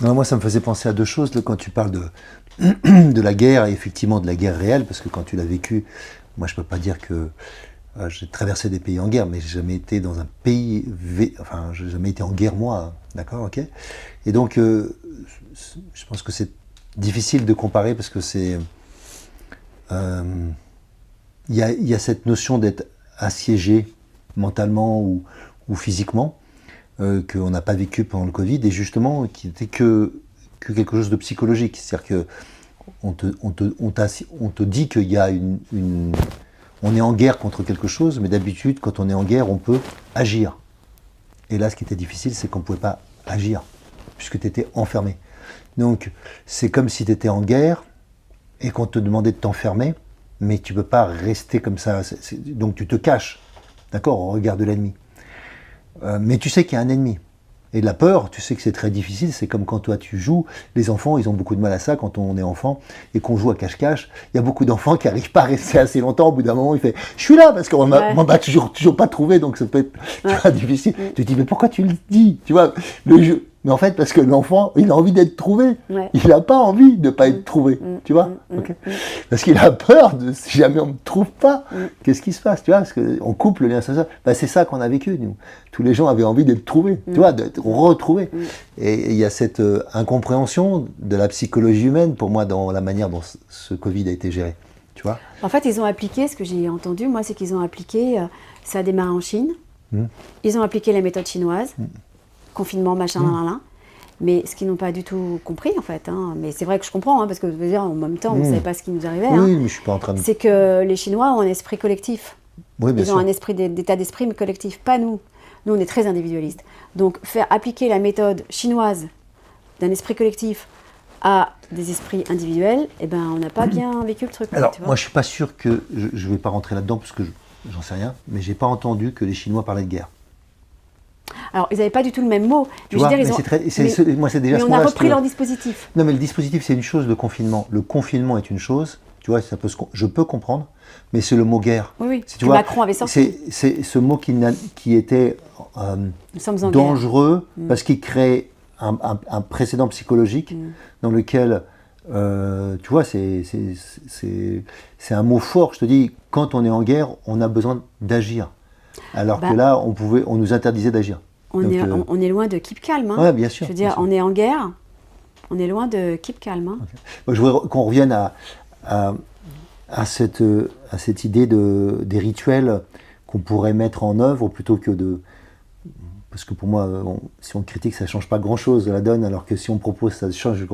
Speaker 2: Non, moi, ça me faisait penser à deux choses là, quand tu parles de la guerre, et effectivement de la guerre réelle, parce que quand tu l'as vécu, moi je peux pas dire que j'ai traversé des pays en guerre, mais j'ai jamais été dans un pays, enfin, j'ai jamais été en guerre moi, d'accord, ok. Et donc, je pense que c'est difficile de comparer parce que c'est, il y a cette notion d'être assiégé mentalement ou physiquement qu'on n'a pas vécu pendant le Covid et justement qui n'était que quelque chose de psychologique, c'est-à-dire que on te dit qu'il y a on est en guerre contre quelque chose, mais d'habitude, quand on est en guerre, on peut agir. Et là, ce qui était difficile, c'est qu'on ne pouvait pas agir, puisque tu étais enfermé. Donc, c'est comme si tu étais en guerre et qu'on te demandait de t'enfermer, mais tu ne peux pas rester comme ça. Donc, tu te caches, d'accord, au regard de l'ennemi. Mais tu sais qu'il y a un ennemi. Et la peur, tu sais que c'est très difficile, c'est comme quand toi tu joues, les enfants ils ont beaucoup de mal à ça quand on est enfant et qu'on joue à cache-cache, il y a beaucoup d'enfants qui n'arrivent pas à rester assez longtemps, au bout d'un moment il fait « je suis là » parce qu'on m'a toujours pas trouvé donc ça peut être très difficile. Tu te dis « mais pourquoi tu le dis ?» Tu vois, le jeu. Mais en fait parce que l'enfant il a envie d'être trouvé, il n'a pas envie de ne pas être trouvé, tu vois, okay. Parce qu'il a peur de si jamais on ne me trouve pas, qu'est-ce qui se passe, tu vois, parce qu'on coupe le lien social. Ben, c'est ça qu'on a vécu nous. Tous les gens avaient envie d'être trouvés, tu vois, d'être retrouvés. Et il y a cette incompréhension de la psychologie humaine pour moi dans la manière dont ce Covid a été géré, tu vois.
Speaker 1: En fait, ils ont appliqué, ce que j'ai entendu, moi, c'est qu'ils ont appliqué, ça a démarré en Chine, ils ont appliqué la méthode chinoise, confinement, machin, mais ce qu'ils n'ont pas du tout compris, en fait, hein, mais c'est vrai que je comprends, hein, parce que je veux dire, en même temps, on ne savait pas ce qui nous arrivait,
Speaker 2: oui,
Speaker 1: hein,
Speaker 2: mais je suis pas en train de...
Speaker 1: c'est que les Chinois ont un esprit collectif.
Speaker 2: Oui, bien
Speaker 1: ils
Speaker 2: sûr.
Speaker 1: ont un esprit d'état d'esprit, mais collectif, pas nous. Nous, on est très individualistes. Donc, faire appliquer la méthode chinoise d'un esprit collectif à des esprits individuels, eh ben, on n'a pas bien vécu le truc.
Speaker 2: Alors,
Speaker 1: tu vois.
Speaker 2: moi, je suis pas sûr que... Je ne vais pas rentrer là-dedans, parce que j'en sais rien, mais j'ai pas entendu que les Chinois parlaient de guerre.
Speaker 1: Alors, ils n'avaient pas du tout le même mot.
Speaker 2: Tu vois, mais c'est déjà
Speaker 1: mais on a repris leur dispositif.
Speaker 2: Non, mais le dispositif, c'est une chose, le confinement. Le confinement est une chose, tu vois, je peux comprendre, mais c'est le mot guerre.
Speaker 1: Oui,
Speaker 2: tu vois,
Speaker 1: Macron avait sorti.
Speaker 2: C'est ce mot qui était dangereux parce qu'il crée un précédent psychologique dans lequel, tu vois, c'est un mot fort. Je te dis, quand on est en guerre, on a besoin d'agir. Alors que là, on nous interdisait d'agir.
Speaker 1: On est loin de keep calm. Hein.
Speaker 2: Ouais, bien sûr.
Speaker 1: Je veux dire, on est en guerre, on est loin de keep calm. Hein.
Speaker 2: Okay. Je voudrais qu'on revienne à cette idée des rituels qu'on pourrait mettre en œuvre plutôt que de... Parce que pour moi, si on critique, ça ne change pas grand-chose de la donne, alors que si on propose, ça change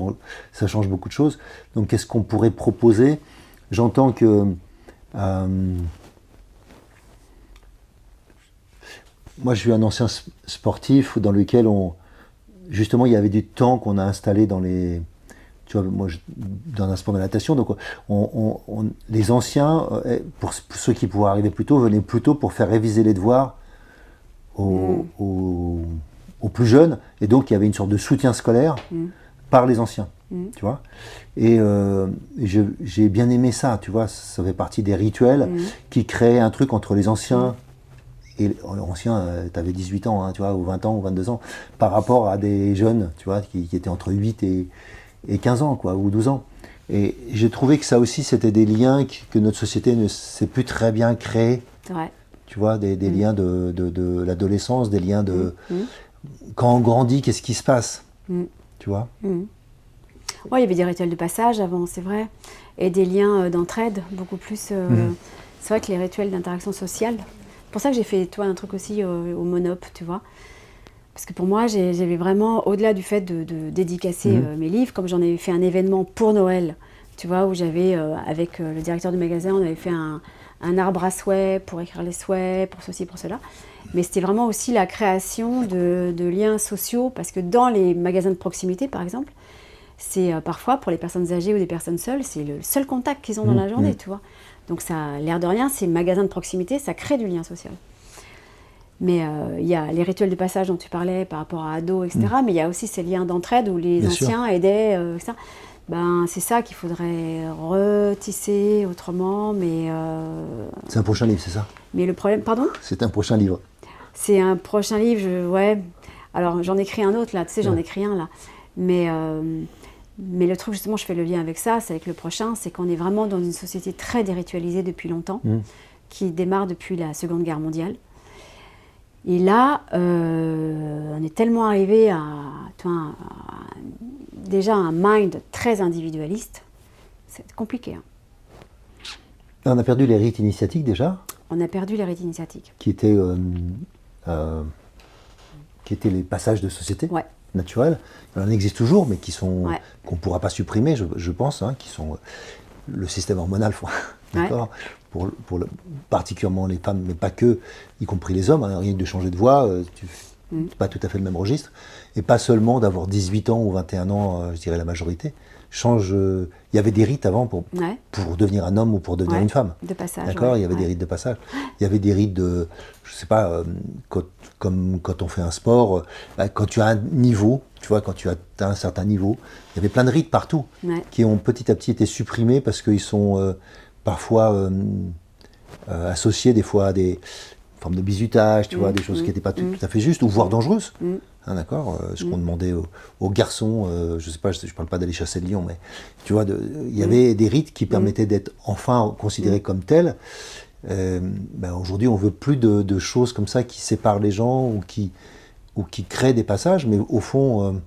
Speaker 2: beaucoup de choses. Donc qu'est-ce qu'on pourrait proposer ? J'entends que... moi, je suis un ancien sportif dans lequel justement, il y avait du temps qu'on a installé dans les... Tu vois, moi, dans un sport de natation, donc les anciens, pour ceux qui pouvaient arriver plus tôt, venaient plus tôt pour faire réviser les devoirs aux plus jeunes, et donc il y avait une sorte de soutien scolaire par les anciens, tu vois. Et j'ai bien aimé ça, tu vois, ça fait partie des rituels qui créaient un truc entre les anciens et anciens, tu avais 18 ans, hein, tu vois, ou 20 ans, ou 22 ans, par rapport à des jeunes, tu vois, qui étaient entre 8 et 15 ans, quoi, ou 12 ans. Et j'ai trouvé que ça aussi, c'était des liens que notre société ne sait plus très bien créer.
Speaker 1: C'est vrai.
Speaker 2: Tu vois, des liens de l'adolescence, des liens de... Quand on grandit, qu'est-ce qui se passe Tu vois
Speaker 1: Ouais, il y avait des rituels de passage avant, c'est vrai. Et des liens d'entraide, beaucoup plus... C'est vrai que les rituels d'interaction sociale... C'est pour ça que j'ai fait, toi, un truc aussi au Monop, tu vois. Parce que pour moi, j'avais vraiment, au-delà du fait de dédicacer mes livres, comme j'en avais fait un événement pour Noël, tu vois, où j'avais, avec le directeur du magasin, on avait fait un arbre à souhaits pour écrire les souhaits, pour ceci, pour cela. Mais c'était vraiment aussi la création de liens sociaux, parce que dans les magasins de proximité, par exemple, c'est parfois, pour les personnes âgées ou des personnes seules, c'est le seul contact qu'ils ont dans la journée, tu vois. Donc ça, l'air de rien, ces magasins de proximité, ça crée du lien social. Mais il y a les rituels de passage dont tu parlais par rapport à ados, etc. Mais il y a aussi ces liens d'entraide où les
Speaker 2: Bien sûr.
Speaker 1: anciens aidaient, etc. Ben, c'est ça qu'il faudrait retisser autrement,
Speaker 2: C'est un prochain livre, c'est ça?
Speaker 1: mais le problème... Pardon?
Speaker 2: C'est un prochain livre.
Speaker 1: C'est un prochain livre, ouais. Alors, j'en écris un autre, là, tu sais, j'en
Speaker 2: Ouais.
Speaker 1: écris un, là. Mais le truc, justement, je fais le lien avec ça, c'est avec le prochain, c'est qu'on est vraiment dans une société très déritualisée depuis longtemps, qui démarre depuis la Seconde Guerre mondiale. Et là, on est tellement arrivé déjà à un mind très individualiste, c'est compliqué. Hein.
Speaker 2: On a perdu les rites initiatiques déjà,
Speaker 1: On a perdu les rites initiatiques.
Speaker 2: qui étaient les passages de société
Speaker 1: Ouais.
Speaker 2: naturels. Il en existe toujours, mais
Speaker 1: Ouais.
Speaker 2: qu'on ne pourra pas supprimer, je pense, hein, qui sont le système hormonal, d'accord, particulièrement les femmes, mais pas que, y compris les hommes, hein, rien que de changer de voix, c'est pas tout à fait le même registre, et pas seulement d'avoir 18 ans ou 21 ans, je dirais la majorité. Il y avait des rites avant pour devenir un homme ou pour devenir une femme.
Speaker 1: De passage.
Speaker 2: D'accord,
Speaker 1: ouais.
Speaker 2: il y avait des rites de passage. Il y avait des rites de, je sais pas, comme quand on fait un sport, quand tu as un niveau, tu vois, quand tu as un certain niveau, il y avait plein de rites partout qui ont petit à petit été supprimés parce qu'ils sont parfois associés des fois à des formes de bizutage, tu vois, des choses qui n'étaient pas tout à fait justes ou voire dangereuses. Hein, d'accord, ce qu'on demandait aux garçons, je sais pas, je parle pas d'aller chasser le lion, mais tu vois, il y avait des rites qui permettaient d'être enfin considérés comme tels. Aujourd'hui, on veut plus de choses comme ça qui séparent les gens ou qui créent des passages, mais au fond,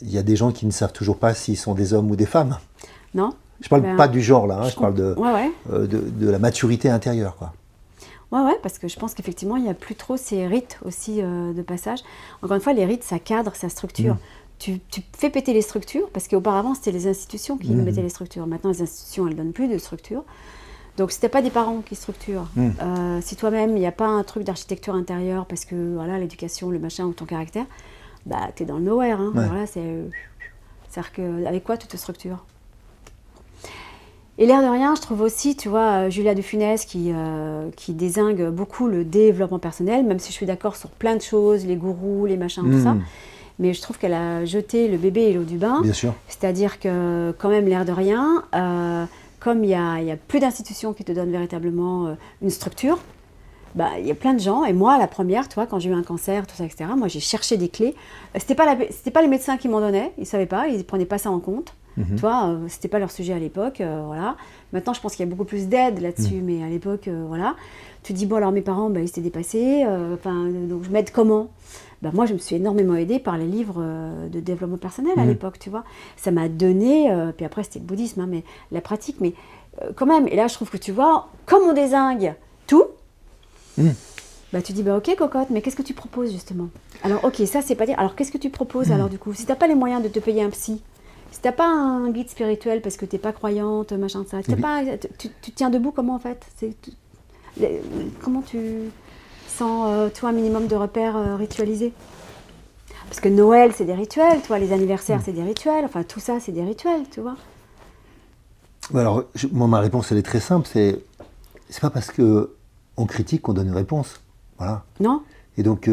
Speaker 2: il y a des gens qui ne savent toujours pas s'ils sont des hommes ou des femmes.
Speaker 1: Non.
Speaker 2: Je parle pas du genre là, hein, je parle
Speaker 1: Ouais.
Speaker 2: de la maturité intérieure, quoi.
Speaker 1: Ouais, parce que je pense qu'effectivement, il n'y a plus trop ces rites aussi de passage. Encore une fois, les rites, ça cadre, ça structure. Tu fais péter les structures, parce qu'auparavant, c'était les institutions qui mettaient les structures. Maintenant, les institutions, elles ne donnent plus de structure. Donc, si tu n'as pas des parents qui structurent, si toi-même, il n'y a pas un truc d'architecture intérieure, parce que voilà, l'éducation, le machin ou ton caractère, bah, tu es dans le nowhere. Hein. Voilà, c'est-à-dire qu'avec quoi tu te structures? Et l'air de rien, je trouve aussi, tu vois, Julia de Funès qui dézingue beaucoup le développement personnel, même si je suis d'accord sur plein de choses, les gourous, les machins, tout ça. Mais je trouve qu'elle a jeté le bébé et l'eau du bain.
Speaker 2: Bien sûr.
Speaker 1: C'est-à-dire que, quand même, l'air de rien, comme il y a plus d'institutions qui te donnent véritablement une structure, bah, il y a plein de gens, et moi, la première, tu vois, quand j'ai eu un cancer, tout ça, etc., moi, j'ai cherché des clés. C'était pas les médecins qui m'en donnaient, ils ne savaient pas, ils ne prenaient pas ça en compte. Tu vois, c'était pas leur sujet à l'époque, voilà. Maintenant, je pense qu'il y a beaucoup plus d'aide là-dessus, mais à l'époque, voilà. Tu te dis, bon, alors mes parents, ils s'étaient dépassés, donc je m'aide comment? Bah, moi, je me suis énormément aidée par les livres de développement personnel à l'époque, tu vois. Ça m'a donné, puis après, c'était le bouddhisme, hein, mais la pratique, mais quand même. Et là, je trouve que, tu vois, comme on dézingue tout, bah, tu dis, bah, ok, cocotte, mais qu'est-ce que tu proposes, justement? Alors, ok, ça, c'est pas dire. Alors, qu'est-ce que tu proposes, alors, du coup? Si t'as pas les moyens de te payer un psy, si t'as pas un guide spirituel parce que t'es pas croyante, machin de ça, tu tiens debout comment en fait? Comment tu sens, toi, un minimum de repères ritualisés? Parce que Noël, c'est des rituels, toi, les anniversaires, c'est des rituels, enfin tout ça, c'est des rituels, tu vois.
Speaker 2: Alors, moi, ma réponse, elle est très simple, c'est pas parce qu'on critique qu'on donne une réponse, voilà.
Speaker 1: Non?
Speaker 2: Et donc,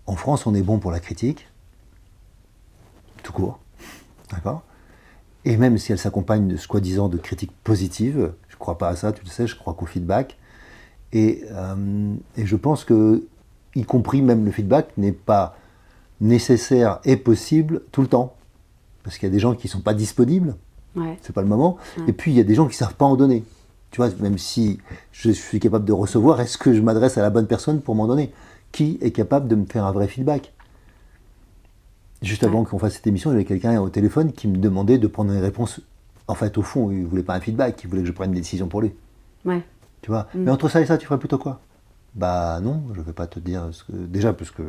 Speaker 2: en France, on est bon pour la critique, tout court. D'accord. Et même si elle s'accompagne de soi-disant de critiques positives, je ne crois pas à ça, tu le sais, je crois qu'au feedback. Et je pense que, y compris même le feedback, n'est pas nécessaire et possible tout le temps. Parce qu'il y a des gens qui ne sont pas disponibles, c'est pas le moment. Et puis il y a des gens qui ne savent pas en donner. Tu vois, même si je suis capable de recevoir, est-ce que je m'adresse à la bonne personne pour m'en donner? Qui est capable de me faire un vrai feedback? Juste avant qu'on fasse cette émission, j'avais quelqu'un au téléphone qui me demandait de prendre une réponse. En fait, au fond, il ne voulait pas un feedback, il voulait que je prenne une décision pour lui. Tu vois. Mais entre ça et ça, tu ferais plutôt quoi? Bah non, je ne vais pas te dire. Déjà, parce que.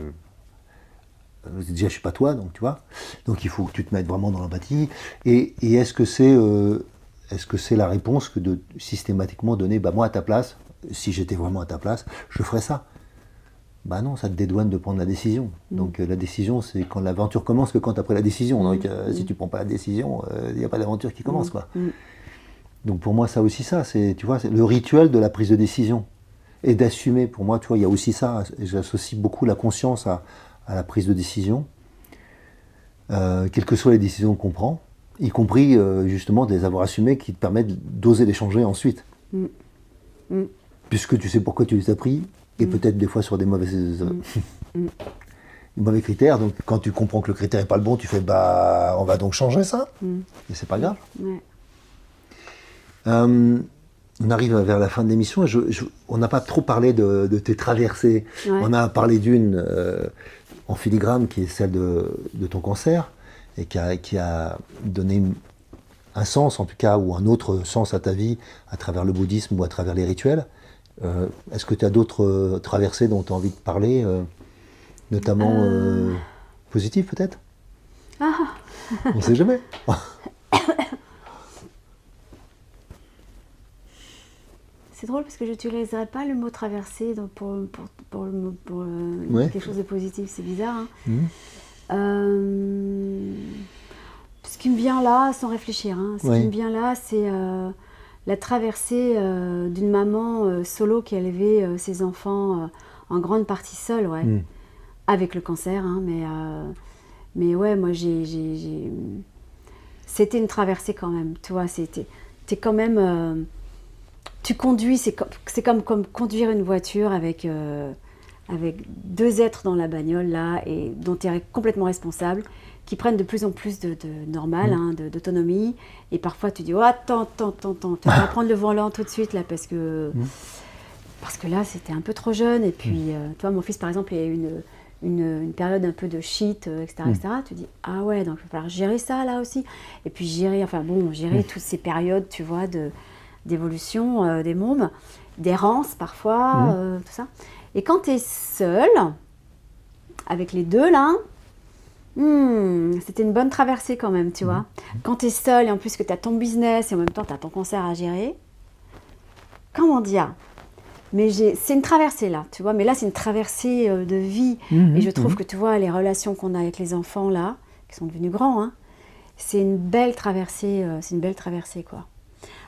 Speaker 2: Déjà, je ne suis pas toi, donc tu vois. Donc il faut que tu te mettes vraiment dans l'empathie. Et est-ce que c'est la réponse que de systématiquement donner, bah moi à ta place, si j'étais vraiment à ta place, je ferais ça? Bah non, ça te dédouane de prendre la décision. Donc la décision, c'est quand l'aventure commence que quand tu as pris la décision. Donc si tu ne prends pas la décision, il n'y a pas d'aventure qui commence, quoi. Donc pour moi, ça aussi, c'est, tu vois, c'est le rituel de la prise de décision. et d'assumer. Pour moi, tu vois, il y a aussi ça. J'associe beaucoup la conscience à la prise de décision, quelles que soient les décisions qu'on prend, y compris justement de les avoir assumées qui te permettent d'oser les changer ensuite. Puisque tu sais pourquoi tu les as pris, et peut-être des fois sur des mauvais critères. Donc quand tu comprends que le critère n'est pas le bon, tu fais on va donc changer ça, et c'est pas grave.
Speaker 1: Ouais.
Speaker 2: On arrive vers la fin de l'émission, et on n'a pas trop parlé de tes traversées.
Speaker 1: Ouais.
Speaker 2: On a parlé d'une en filigrane qui est celle de ton cancer, et qui a donné un sens en tout cas, ou un autre sens à ta vie à travers le bouddhisme ou à travers les rituels. Est-ce que tu as d'autres traversées dont tu as envie de parler, notamment positives peut-être? On ne sait jamais.
Speaker 1: C'est drôle parce que je n'utiliserais pas le mot traversée pour
Speaker 2: Ouais.
Speaker 1: quelque chose de positif, c'est bizarre. Hein. Ce qui me vient là, sans réfléchir, ce qui me vient là, c'est la traversée d'une maman solo qui a élevé ses enfants en grande partie seule, avec le cancer. Mais ouais, moi c'était une traversée quand même, tu vois, t'es quand même... tu conduis, c'est comme conduire une voiture avec 2 êtres dans la bagnole là, et dont tu es complètement responsable, qui prennent de plus en plus de normal, d'autonomie, et parfois tu dis attends, tu vas prendre le volant tout de suite là parce que là c'était un peu trop jeune, et puis toi mon fils par exemple il y a eu une période un peu de shit, etc. Tu dis ah ouais, donc il va falloir gérer ça là aussi, et puis gérer toutes ces périodes, tu vois, d'évolution des mômes, d'errance parfois, tout ça. Et quand tu es seule, avec les deux là, c'était une bonne traversée quand même, tu vois. Quand tu es seule et en plus que tu as ton business et en même temps tu as ton cancer à gérer, comment dire? Mais c'est une traversée là, tu vois. Mais là c'est une traversée de vie. Et je trouve que tu vois les relations qu'on a avec les enfants là, qui sont devenus grands, c'est une belle traversée, quoi.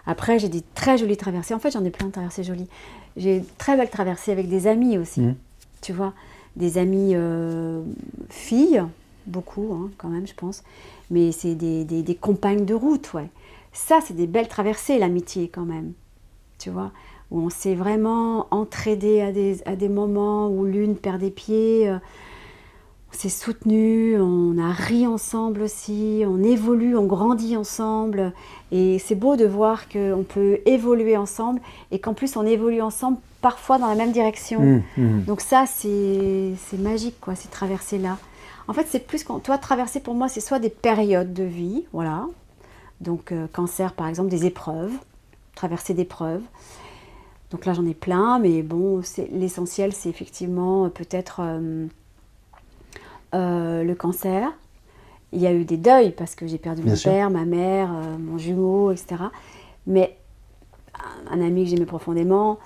Speaker 1: Après, j'ai des très jolies traversées. En fait, j'en ai plein de traversées jolies. J'ai de très belles traversées avec des amis aussi. Tu vois, des amis filles, beaucoup quand même, je pense. Mais c'est des compagnes de route, ouais. Ça, c'est des belles traversées, l'amitié quand même. Tu vois, où on s'est vraiment entraidé à des moments où l'une perd des pieds. On s'est soutenus, on a ri ensemble aussi, on évolue, on grandit ensemble. Et c'est beau de voir qu'on peut évoluer ensemble et qu'en plus on évolue ensemble parfois dans la même direction. Donc ça, c'est magique, quoi, ces traversées-là. En fait, c'est plus toi, traverser pour moi, c'est soit des périodes de vie, voilà. Donc cancer, par exemple, des épreuves, traverser d'épreuves. Donc là, j'en ai plein, mais bon, l'essentiel, c'est effectivement peut-être... le cancer. Il y a eu des deuils parce que j'ai perdu mon père, ma mère, mon jumeau, etc. Mais un ami que j'aimais profondément,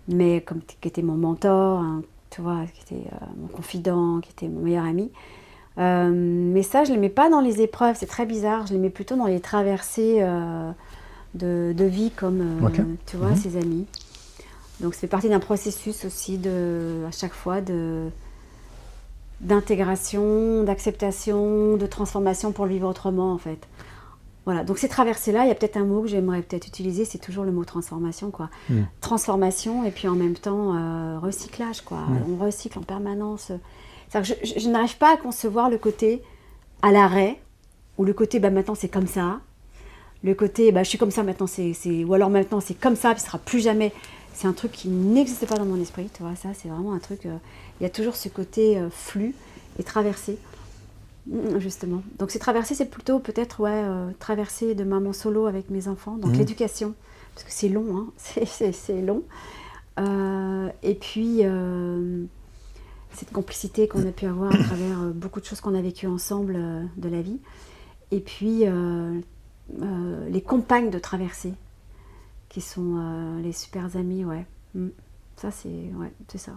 Speaker 1: mais qui était mon mentor, tu vois, qui était mon confident, qui était mon meilleur ami. Mais ça, je ne l'aimais pas dans les épreuves, c'est très bizarre. Je l'aimais plutôt dans les traversées de vie comme, tu vois, ses amis. Donc ça fait partie d'un processus aussi à chaque fois d'intégration, d'acceptation, de transformation pour le vivre autrement en fait. Voilà, donc ces traversées-là, il y a peut-être un mot que j'aimerais peut-être utiliser, c'est toujours le mot transformation, quoi. Transformation et puis en même temps recyclage, quoi. On recycle en permanence. C'est-à-dire que je n'arrive pas à concevoir le côté à l'arrêt, ou le côté maintenant c'est comme ça, le côté je suis comme ça maintenant, ou alors maintenant c'est comme ça, puis ce sera plus jamais. C'est un truc qui n'existe pas dans mon esprit, tu vois, ça c'est vraiment un truc, il y a toujours ce côté flux et traversée, justement. Donc ces traversées, c'est plutôt peut-être, traversée de maman solo avec mes enfants, donc l'éducation, parce que c'est long, c'est long. Et puis, cette complicité qu'on a pu avoir à travers beaucoup de choses qu'on a vécues ensemble de la vie. Et puis, les compagnes de traversée, qui sont les super amis, Ça, c'est ça.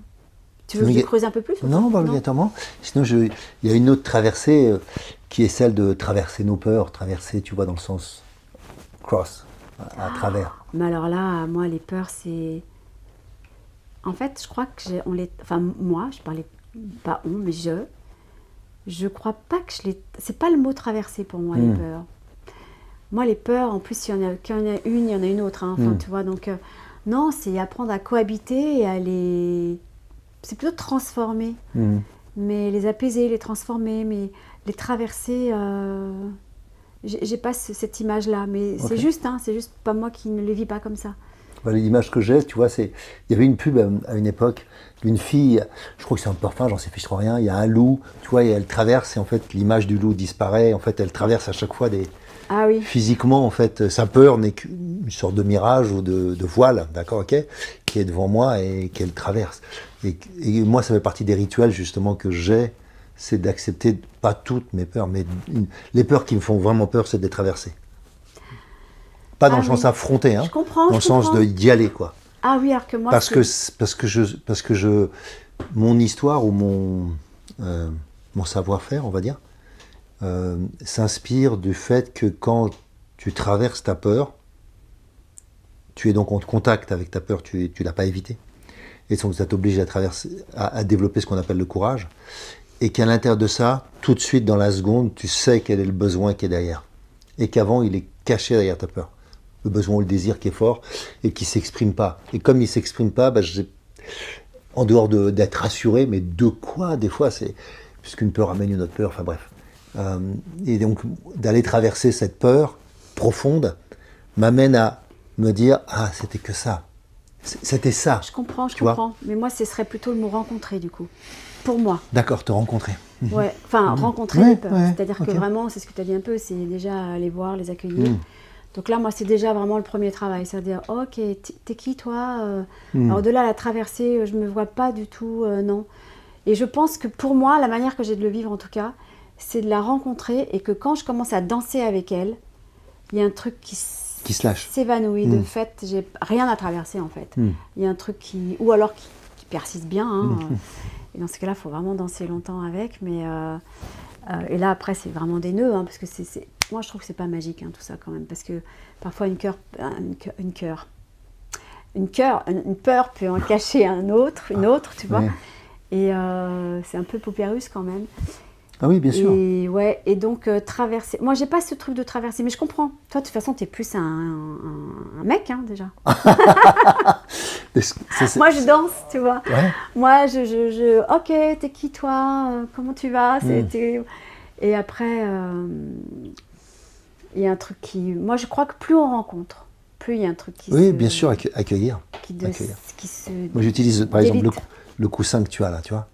Speaker 1: Tu veux que je creuse un peu plus?
Speaker 2: Non, pas obligatoirement. Sinon, il y a une autre traversée qui est celle de traverser nos peurs, traverser, tu vois, dans le sens cross, à travers.
Speaker 1: Mais alors là, moi, les peurs, c'est En fait, je crois que moi, je parlais pas on, mais je crois pas que c'est pas le mot traverser pour moi, les peurs. Moi, les peurs, en plus, il y en a une, il y en a une autre, hein. Enfin, tu vois, donc, non, c'est apprendre à cohabiter et à c'est plutôt transformer, mais les apaiser, les transformer, mais les traverser, j'ai pas cette image-là, mais c'est juste pas moi qui ne les vis pas comme ça.
Speaker 2: Voilà, l'image que j'ai, tu vois, il y avait une pub à une époque d'une fille, je crois que c'est un parfum, j'en sais fiche trop rien, il y a un loup, tu vois, et elle traverse, et en fait, l'image du loup disparaît, en fait, elle traverse à chaque fois
Speaker 1: Ah oui.
Speaker 2: Physiquement, en fait, sa peur n'est qu'une sorte de mirage ou de voile, d'accord, ok, qui est devant moi et qu'elle traverse. Et moi, ça fait partie des rituels, justement, que j'ai, c'est d'accepter, pas toutes mes peurs, mais les peurs qui me font vraiment peur, c'est de les traverser. Pas dans le sens affronté, hein,
Speaker 1: je comprends,
Speaker 2: dans le sens d'y aller, quoi.
Speaker 1: Ah oui, alors que moi,
Speaker 2: parce que mon histoire ou mon savoir-faire, on va dire, s'inspire du fait que quand tu traverses ta peur, tu es donc en contact avec ta peur, tu l'as pas évité, et donc ça t'oblige à développer ce qu'on appelle le courage, et qu'à l'intérieur de ça, tout de suite dans la seconde, tu sais quel est le besoin qui est derrière, et qu'avant il est caché derrière ta peur. Le besoin ou le désir qui est fort et qui ne s'exprime pas. Et comme il ne s'exprime pas, en dehors d'être rassuré, mais de quoi des fois, puisqu'une peur amène une autre peur, enfin bref. Et donc d'aller traverser cette peur profonde m'amène à me dire, ah, c'était que ça. C'était ça.
Speaker 1: Je comprends. Mais moi, ce serait plutôt le mot rencontrer, du coup. Pour moi.
Speaker 2: D'accord, te rencontrer.
Speaker 1: Ouais, enfin, rencontrer les peurs. C'est-à-dire que vraiment, c'est ce que tu as dit un peu, c'est déjà aller voir, les accueillir. Donc là, moi, c'est déjà vraiment le premier travail. C'est-à-dire, ok, t'es qui, toi Alors de là, la traversée, je ne me vois pas du tout, non. Et je pense que pour moi, la manière que j'ai de le vivre, en tout cas, c'est de la rencontrer et que quand je commence à danser avec elle, il y a un truc qui
Speaker 2: se lâche.
Speaker 1: S'évanouit. De fait, j'ai rien à traverser, en fait. Il y a un truc ou alors qui persiste bien. Hein, et dans ce cas-là, il faut vraiment danser longtemps avec. Mais, et là, après, c'est vraiment des nœuds, hein, parce que moi, je trouve que c'est pas magique, hein, tout ça, quand même. Parce que parfois, une peur peut en cacher une autre, tu vois.
Speaker 2: Ouais.
Speaker 1: Et c'est un peu poupée russe, quand même.
Speaker 2: Ah oui, bien sûr.
Speaker 1: Et donc, traverser... Moi, j'ai pas ce truc de traverser, mais je comprends. Toi, de toute façon, t'es plus un mec, hein, déjà. Moi, je danse, tu vois.
Speaker 2: Ouais.
Speaker 1: Moi, ok, t'es qui, toi comment tu vas Et après, il y a un truc qui... Moi, je crois que plus on rencontre, plus il y a un truc qui
Speaker 2: Oui, bien sûr, accueillir.
Speaker 1: Qui se...
Speaker 2: Moi, j'utilise, par exemple, le coussin que tu as là, tu vois.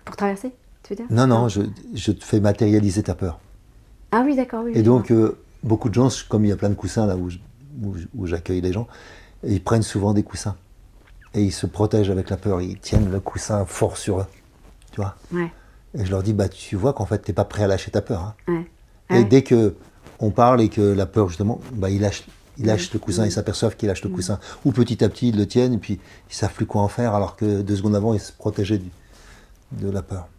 Speaker 1: Pour traverser, tu veux dire?
Speaker 2: Non, je te fais matérialiser ta peur.
Speaker 1: Ah oui, d'accord, oui.
Speaker 2: Et donc, beaucoup de gens, comme il y a plein de coussins là où j'accueille les gens, ils prennent souvent des coussins. Et ils se protègent avec la peur. Ils tiennent le coussin fort sur eux. Tu vois?
Speaker 1: Ouais.
Speaker 2: Et je leur dis, tu vois qu'en fait, tu n'es pas prêt à lâcher ta peur. Hein.
Speaker 1: Ouais.
Speaker 2: Et dès qu'on parle et que la peur, justement, ils lâchent le coussin, ils s'aperçoivent qu'ils lâchent le coussin. Ou petit à petit, ils le tiennent et puis ils ne savent plus quoi en faire, alors que 2 secondes avant, ils se protégeaient de la peur.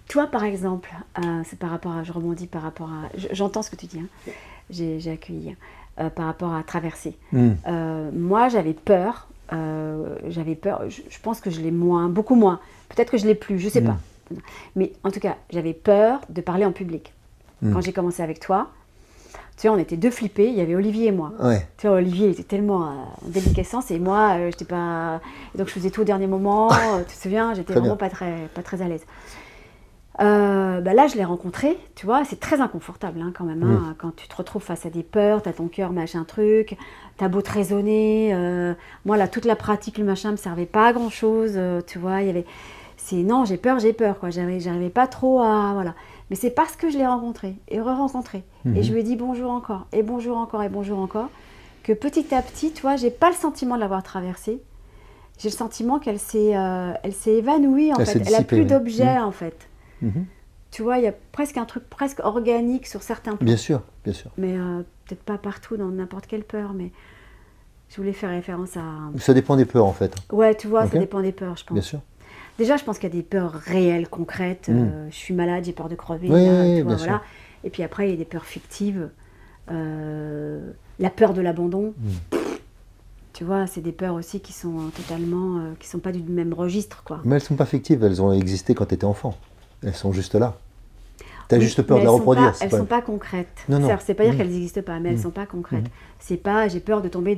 Speaker 1: Toi, par exemple, c'est par rapport à... Je rebondis par rapport à... J'entends ce que tu dis, hein. J'ai accueilli. Par rapport à traverser. Moi, j'avais peur. Je pense que je l'ai beaucoup moins. Peut-être que je l'ai plus, je sais pas. Mais en tout cas, j'avais peur de parler en public. Quand j'ai commencé avec toi, tu vois, on était 2 flippés, il y avait Olivier et moi.
Speaker 2: Ouais.
Speaker 1: Tu vois, Olivier, il était tellement en déliquescence et moi, j'étais pas... Donc je faisais tout au dernier moment, tu te souviens, j'étais vraiment pas très à l'aise. Là, je l'ai rencontré, tu vois, c'est très inconfortable, hein, quand même, hein, quand tu te retrouves face à des peurs, t'as ton cœur, machin truc, t'as beau te raisonner, moi là, toute la pratique, le machin, me servait pas à grand chose, tu vois, non, j'ai peur, quoi, j'arrivais pas trop à, voilà, mais c'est parce que je l'ai rencontré, et re-rencontré, et je lui ai dit bonjour encore, et bonjour encore, et bonjour encore, que petit à petit, tu vois, j'ai pas le sentiment de l'avoir traversée, j'ai le sentiment qu'elle s'est évanouie, en fait, elle a plus d'objet, en fait. Tu vois, il y a presque un truc presque organique sur certains points.
Speaker 2: Bien sûr, bien sûr.
Speaker 1: Mais peut-être pas partout, dans n'importe quelle peur, mais je voulais faire référence à...
Speaker 2: Ça dépend des peurs, en fait.
Speaker 1: Ouais, tu vois, ça dépend des peurs, je pense.
Speaker 2: Bien sûr.
Speaker 1: Déjà, je pense qu'il y a des peurs réelles, concrètes. Je suis malade, j'ai peur de crever.
Speaker 2: Oui,
Speaker 1: là, tu vois,
Speaker 2: bien
Speaker 1: voilà.
Speaker 2: sûr.
Speaker 1: Et puis après, il y a des peurs fictives. La peur de l'abandon. tu vois, c'est des peurs aussi qui sont totalement, qui sont pas du même registre, quoi.
Speaker 2: Mais elles sont pas fictives, elles ont existé quand tu étais enfant. Elles sont juste là. Tu as juste peur
Speaker 1: Mais
Speaker 2: de la reproduire.
Speaker 1: Elles sont pas concrètes.
Speaker 2: Non, non.
Speaker 1: C'est pas dire qu'elles n'existent pas, mais elles sont pas concrètes. C'est pas, j'ai peur de tomber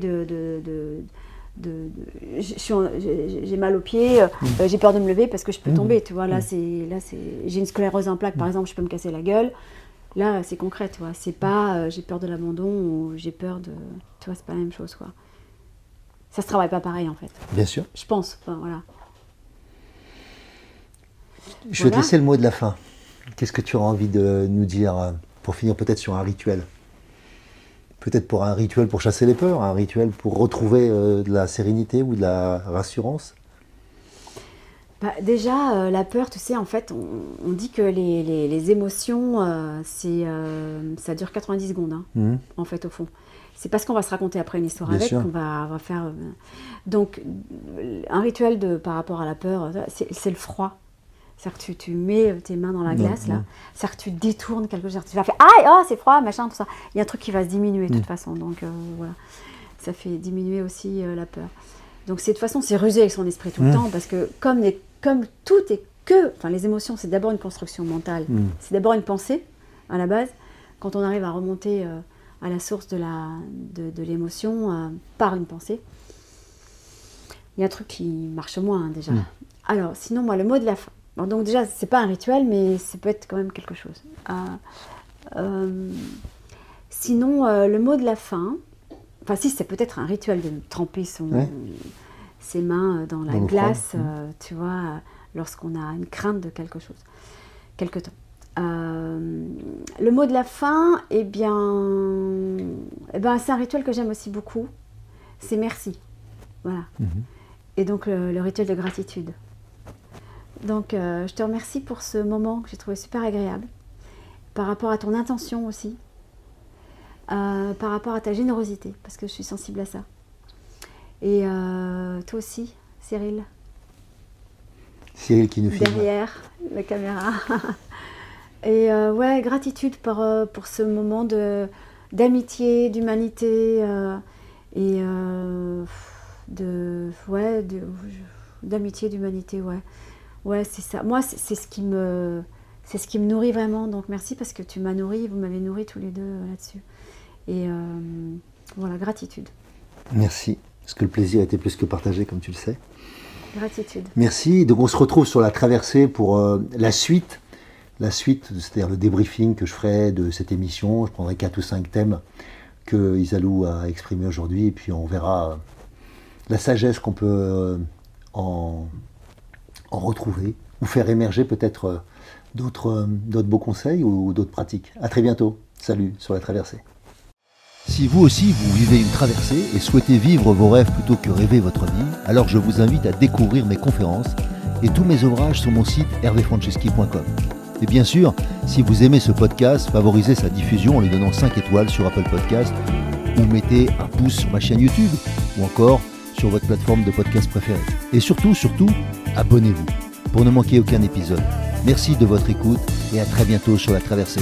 Speaker 1: j'ai mal aux pieds, j'ai peur de me lever parce que je peux tomber, tu vois. Là, j'ai une sclérose en plaques, par exemple, je peux me casser la gueule. Là, c'est concret, tu vois. C'est pas j'ai peur de l'abandon ou j'ai peur de... Tu vois, c'est pas la même chose, quoi. Ça se travaille pas pareil, en fait.
Speaker 2: Bien sûr.
Speaker 1: Je pense, enfin, voilà.
Speaker 2: Je vais te laisser le mot de la fin. Qu'est-ce que tu auras envie de nous dire pour finir peut-être sur un rituel? Peut-être pour un rituel pour chasser les peurs, un rituel pour retrouver de la sérénité ou de la rassurance?
Speaker 1: Bah, déjà, la peur, tu sais, en fait, on dit que les émotions, ça dure 90 secondes, hein, en fait, au fond. C'est parce qu'on va se raconter après une histoire
Speaker 2: Bien
Speaker 1: avec
Speaker 2: sûr.
Speaker 1: qu'on va faire... Donc, un rituel par rapport à la peur, c'est le froid. C'est-à-dire que tu mets tes mains dans la glace, là. C'est-à-dire que tu détournes quelque chose. Tu vas faire « Aïe, oh, c'est froid, machin, tout ça ». Il y a un truc qui va se diminuer, de toute façon. Donc, voilà. Ça fait diminuer aussi la peur. Donc, de toute façon, c'est rusé avec son esprit tout le temps, parce que comme tout est que... Enfin, les émotions, c'est d'abord une construction mentale. C'est d'abord une pensée, à la base. Quand on arrive à remonter à la source de l'émotion par une pensée, il y a un truc qui marche moins, hein, déjà. Alors, sinon, moi, le mot de la fin. Bon, donc, déjà, c'est pas un rituel, mais ça peut être quand même quelque chose. Sinon, le mot de la fin... Enfin, si, c'est peut-être un rituel de tremper ses mains dans la glace, tu vois, lorsqu'on a une crainte de quelque chose, quelque temps. Le mot de la fin, eh bien, c'est un rituel que j'aime aussi beaucoup. C'est merci. Voilà. Et donc, le rituel de gratitude. Donc, je te remercie pour ce moment que j'ai trouvé super agréable. Par rapport à ton intention aussi. Par rapport à ta générosité, parce que je suis sensible à ça. Et toi aussi, Cyril.
Speaker 2: Cyril qui nous filme.
Speaker 1: Derrière la caméra. Et ouais, gratitude pour ce moment d'amitié, d'humanité et d'amitié, d'humanité, ouais. Ouais, c'est ça. Moi, c'est ce qui me nourrit vraiment. Donc merci parce que tu m'as nourri, vous m'avez nourri tous les deux là-dessus. Et voilà, gratitude.
Speaker 2: Merci, parce que le plaisir était plus que partagé, comme tu le sais.
Speaker 1: Gratitude.
Speaker 2: Merci. Donc on se retrouve sur la traversée pour la suite, c'est-à-dire le débriefing que je ferai de cette émission. Je prendrai 4 ou 5 thèmes que Isalou a exprimés aujourd'hui, et puis on verra la sagesse qu'on peut en retrouver, ou faire émerger peut-être d'autres beaux conseils ou d'autres pratiques. À très bientôt. Salut sur la traversée.
Speaker 3: Si vous aussi vous vivez une traversée et souhaitez vivre vos rêves plutôt que rêver votre vie, alors je vous invite à découvrir mes conférences et tous mes ouvrages sur mon site hervéfranceschi.com. Et bien sûr, si vous aimez ce podcast, favorisez sa diffusion en lui donnant 5 étoiles sur Apple Podcast ou mettez un pouce sur ma chaîne YouTube ou encore sur votre plateforme de podcast préférée. Et surtout, abonnez-vous pour ne manquer aucun épisode. Merci de votre écoute et à très bientôt sur la traversée.